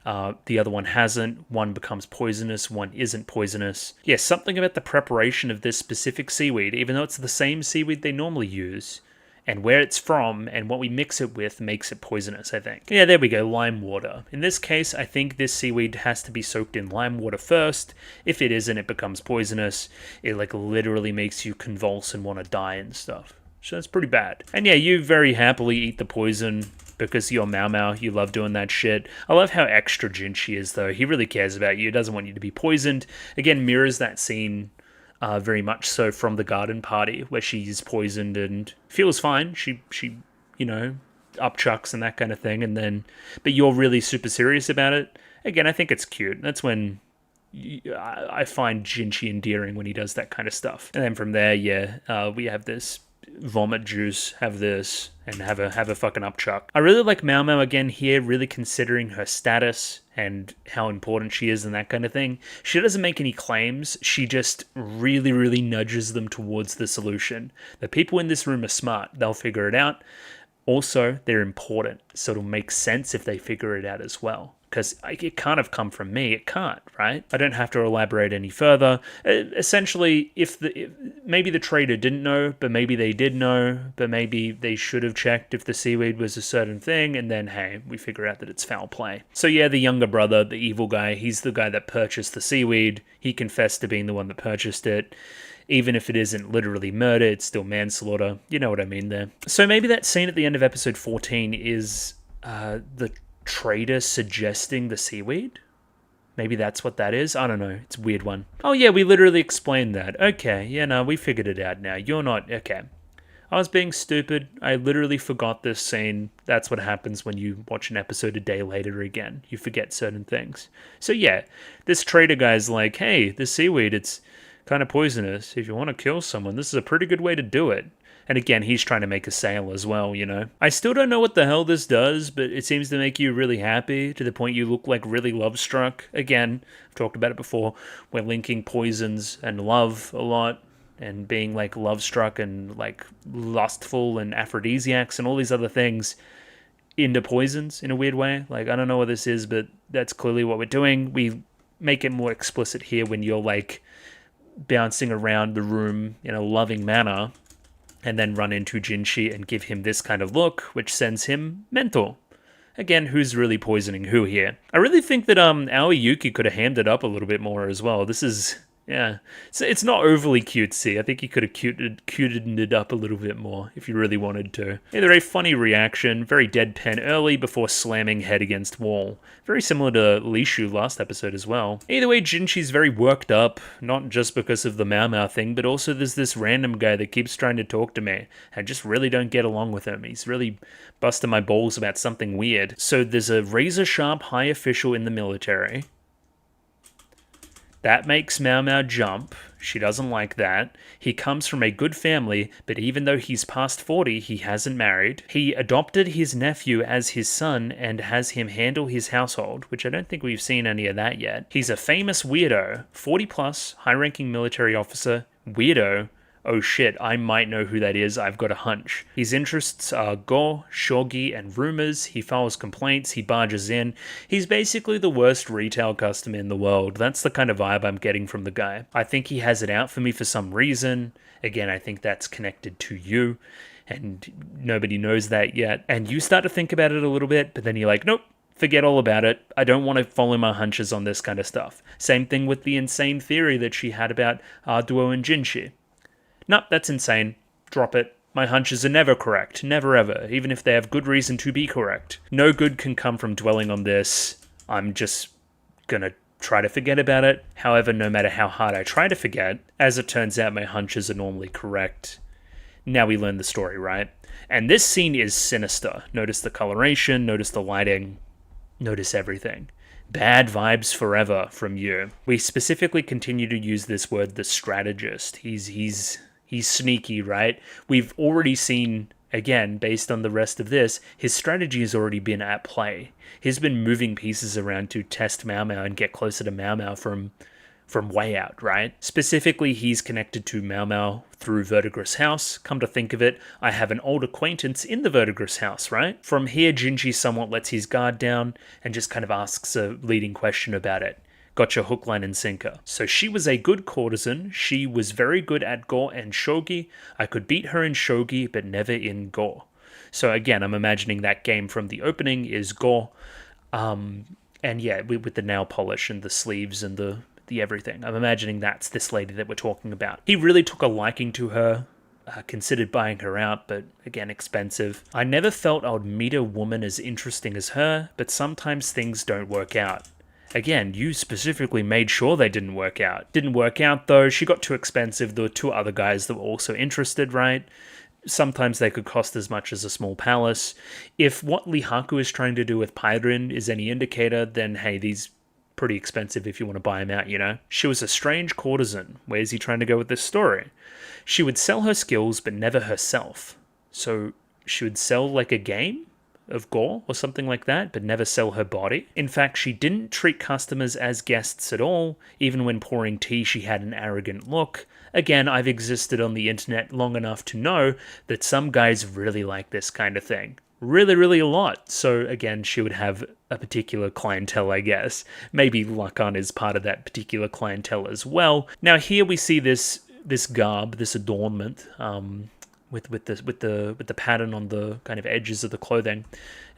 The other one hasn't. One becomes poisonous, one isn't poisonous. Yeah, something about the preparation of this specific seaweed, even though it's the same seaweed they normally use, and where it's from, and what we mix it with makes it poisonous, I think. Yeah, there we go, lime water. In this case, I think this seaweed has to be soaked in lime water first. If it isn't, it becomes poisonous. It, like, literally makes you convulse and want to die and stuff. So that's pretty bad. And yeah, you very happily eat the poison because you're Maomao. You love doing that shit. I love how extra Jinshi is, though. He really cares about you. Doesn't want you to be poisoned. Again, mirrors that scene very much so from the garden party where she's poisoned and feels fine. She you know, upchucks and that kind of thing. And then, but you're really super serious about it. Again, I think it's cute. That's when I find Jinshi endearing, when he does that kind of stuff. And then from there, yeah, we have this vomit juice, have this, and have a fucking upchuck. I really like Maomao again here, really considering her status and how important she is and that kind of thing. She doesn't make any claims. She just really, really nudges them towards the solution. The people in this room are smart. They'll figure it out. Also, they're important, so it'll make sense if they figure it out as well. Because it can't have come from me. It can't, right? I don't have to elaborate any further. Essentially, maybe the trader didn't know, but maybe they did know, but maybe they should have checked if the seaweed was a certain thing, and then, hey, we figure out that it's foul play. So yeah, the younger brother, the evil guy, he's the guy that purchased the seaweed. He confessed to being the one that purchased it. Even if it isn't literally murder, it's still manslaughter. You know what I mean there. So maybe that scene at the end of episode 14 is the trader suggesting the seaweed? Maybe that's what that is? I don't know. It's a weird one. Oh yeah, we literally explained that. Okay, yeah, no, we figured it out now. You're not... Okay. I was being stupid. I literally forgot this scene. That's what happens when you watch an episode a day later again. You forget certain things. So yeah, this trader guy's like, hey, the seaweed, it's kind of poisonous. If you want to kill someone, this is a pretty good way to do it. And again, he's trying to make a sale as well, you know. I still don't know what the hell this does, but it seems to make you really happy to the point you look like really love-struck. Again, I've talked about it before. We're linking poisons and love a lot, and being like love-struck and like lustful and aphrodisiacs and all these other things into poisons in a weird way. Like, I don't know what this is, but that's clearly what we're doing. We make it more explicit here when you're like bouncing around the room in a loving manner and then run into Jinshi and give him this kind of look, which sends him mental. Again, who's really poisoning who here? I really think that Aoi Yuki could have hammed it up a little bit more as well. This is... yeah, it's not overly cutesy. I think he could have cuted it up a little bit more if you really wanted to. Yeah, very funny reaction, very deadpan early before slamming head against wall. Very similar to Lishu last episode as well. Either way, Jinshi's very worked up, not just because of the Maomao thing, but also there's this random guy that keeps trying to talk to me. I just really don't get along with him. He's really busting my balls about something weird. So there's a razor-sharp high official in the military. That makes Maomao jump. She doesn't like that. He comes from a good family, but even though he's past 40, he hasn't married. He adopted his nephew as his son and has him handle his household, which I don't think we've seen any of that yet. He's a famous weirdo, 40 plus, high-ranking military officer, weirdo. Oh shit, I might know who that is, I've got a hunch. His interests are go, shogi, and rumors. He files complaints, he barges in. He's basically the worst retail customer in the world. That's the kind of vibe I'm getting from the guy. I think he has it out for me for some reason. Again, I think that's connected to you, and nobody knows that yet. And you start to think about it a little bit, but then you're like, nope. Forget all about it. I don't want to follow my hunches on this kind of stuff. Same thing with the insane theory that she had about Arduo and Jinshi. No, that's insane. Drop it. My hunches are never correct. Never ever. Even if they have good reason to be correct. No good can come from dwelling on this. I'm just gonna try to forget about it. However, no matter how hard I try to forget, as it turns out, my hunches are normally correct. Now we learn the story, right? And this scene is sinister. Notice the coloration, notice the lighting, notice everything. Bad vibes forever from you. We specifically continue to use this word, the strategist. He's sneaky, right? We've already seen, again, based on the rest of this, his strategy has already been at play. He's been moving pieces around to test Maomao and get closer to Maomao from way out, right? Specifically, he's connected to Maomao through Verdigris' house. Come to think of it, I have an old acquaintance in the Verdigris' house, right? From here, Jinshi somewhat lets his guard down and just kind of asks a leading question about it. Gotcha, hook, line, and sinker. So she was a good courtesan. She was very good at Go and Shogi. I could beat her in Shogi, but never in Go. So again, I'm imagining that game from the opening is Go. And yeah, with the nail polish and the sleeves and the everything. I'm imagining that's this lady that we're talking about. He really took a liking to her. Considered buying her out, but again, expensive. I never felt I would meet a woman as interesting as her, but sometimes things don't work out. Again, you specifically made sure they didn't work out. Didn't work out though, she got too expensive. There were two other guys that were also interested, right? Sometimes they could cost as much as a small palace. If what Lihaku is trying to do with Pyrin is any indicator, then hey, these pretty expensive if you want to buy him out, you know? She was a strange courtesan. Where's he trying to go with this story? She would sell her skills, but never herself. So she would sell like a game? of gore or something like that, but never sell her body. In fact, she didn't treat customers as guests at all. Even when pouring tea, she had an arrogant look. Again, I've existed on the internet long enough to know that some guys really like this kind of thing. Really, really a lot. So again, she would have a particular clientele, I guess. Maybe Lacan is part of that particular clientele as well. Now here we see this garb, this adornment, with the pattern on the kind of edges of the clothing.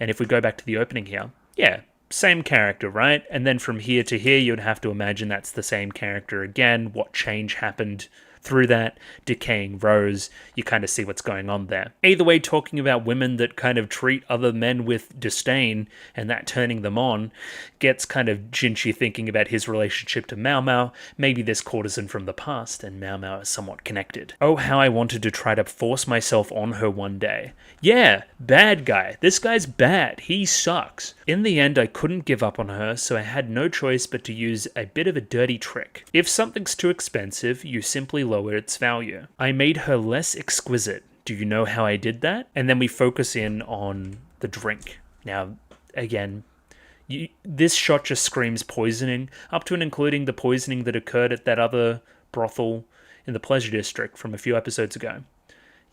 And if we go back to the opening here, yeah, same character, right? And then from here to here, you'd have to imagine that's the same character again. What change happened through that decaying rose? You kind of see what's going on there. Either way, talking about women that kind of treat other men with disdain and that turning them on gets kind of Jinchi thinking about his relationship to Maomao. Maybe this courtesan from the past and Maomao is somewhat connected. Oh, how I wanted to try to force myself on her one day. Yeah, bad guy. This guy's bad. He sucks. In the end, I couldn't give up on her, so I had no choice but to use a bit of a dirty trick. If something's too expensive, you simply lower its value. I made her less exquisite. Do you know how I did that? And then we focus in on the drink. Now, again, this shot just screams poisoning, up to and including the poisoning that occurred at that other brothel in the Pleasure District from a few episodes ago.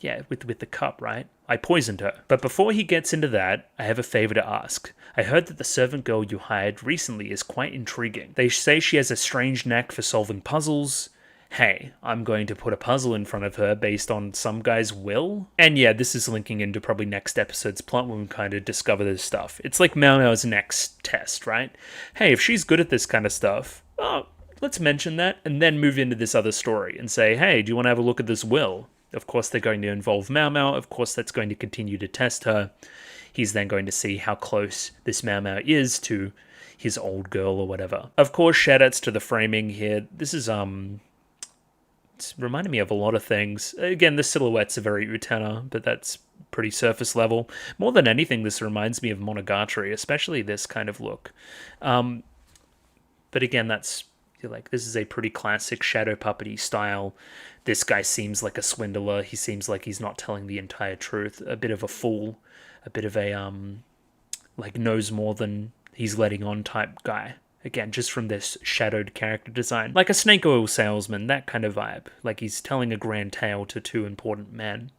Yeah, with the cup, right? I poisoned her. But before he gets into that, I have a favor to ask. I heard that the servant girl you hired recently is quite intriguing. They say she has a strange knack for solving puzzles. Hey, I'm going to put a puzzle in front of her based on some guy's will. And yeah, this is linking into probably next episode's plot when we kind of discover this stuff. It's like Maomao's next test, right? Hey, if she's good at this kind of stuff, oh, let's mention that and then move into this other story and say, hey, do you want to have a look at this will? Of course, they're going to involve Maomao. Of course, that's going to continue to test her. He's then going to see how close this Maomao is to his old girl or whatever. Of course, shoutouts to the framing here. This is, it's reminded me of a lot of things. Again, the silhouettes are very Utena, but that's pretty surface level. More than anything, this reminds me of Monogatari, especially this kind of look. But again, that's like, this is a pretty classic shadow puppety style. This guy seems like a swindler. He seems like he's not telling the entire truth. A bit of a fool. A bit of a, like, knows more than he's letting on type guy. Again, just from this shadowed character design. Like a snake oil salesman, that kind of vibe. Like he's telling a grand tale to two important men.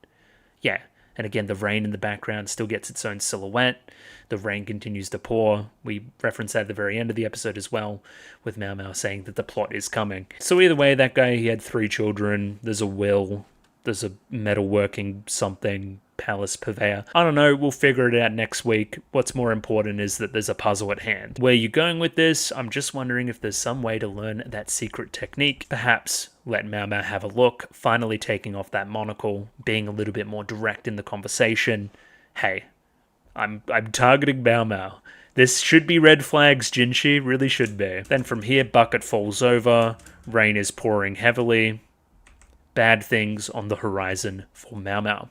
Yeah. And again, the rain in the background still gets its own silhouette. The rain continues to pour. We reference that at the very end of the episode as well, with Maomao saying that the plot is coming. So either way, that guy, he had 3 children. There's a will. There's a metalworking something, palace purveyor. I don't know, we'll figure it out next week. What's more important is that there's a puzzle at hand. Where you're going with this, I'm just wondering if there's some way to learn that secret technique. Perhaps let Maomao have a look, finally taking off that monocle, being a little bit more direct in the conversation. Hey, I'm targeting Maomao. This should be red flags, Jinchi, really should be. Then from here, bucket falls over, rain is pouring heavily. Bad things on the horizon for Maomao.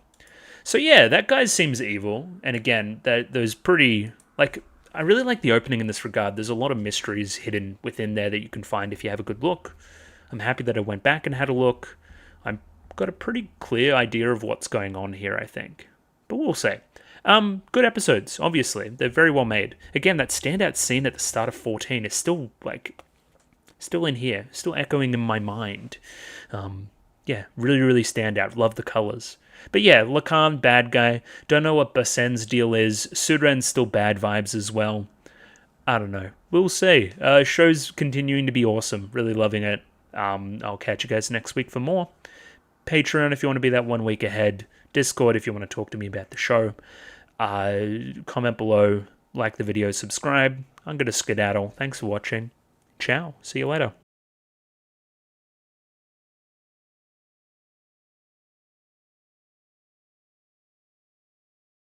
So yeah, that guy seems evil. And again, those pretty, like, I really like the opening in this regard. There's a lot of mysteries hidden within there that you can find if you have a good look. I'm happy that I went back and had a look. I've got a pretty clear idea of what's going on here, I think. But we'll see. Good episodes, obviously. They're very well made. Again, that standout scene at the start of 14 is still, like, still in here. Still echoing in my mind. Yeah, really, really stand out. Love the colors. But yeah, Lacan, bad guy. Don't know what Basen's deal is. Suren's still bad vibes as well. I don't know. We'll see. Show's continuing to be awesome. Really loving it. I'll catch you guys next week for more. Patreon if you want to be that 1 week ahead. Discord if you want to talk to me about the show. Comment below. Like the video. Subscribe. I'm going to skedaddle. Thanks for watching. Ciao. See you later.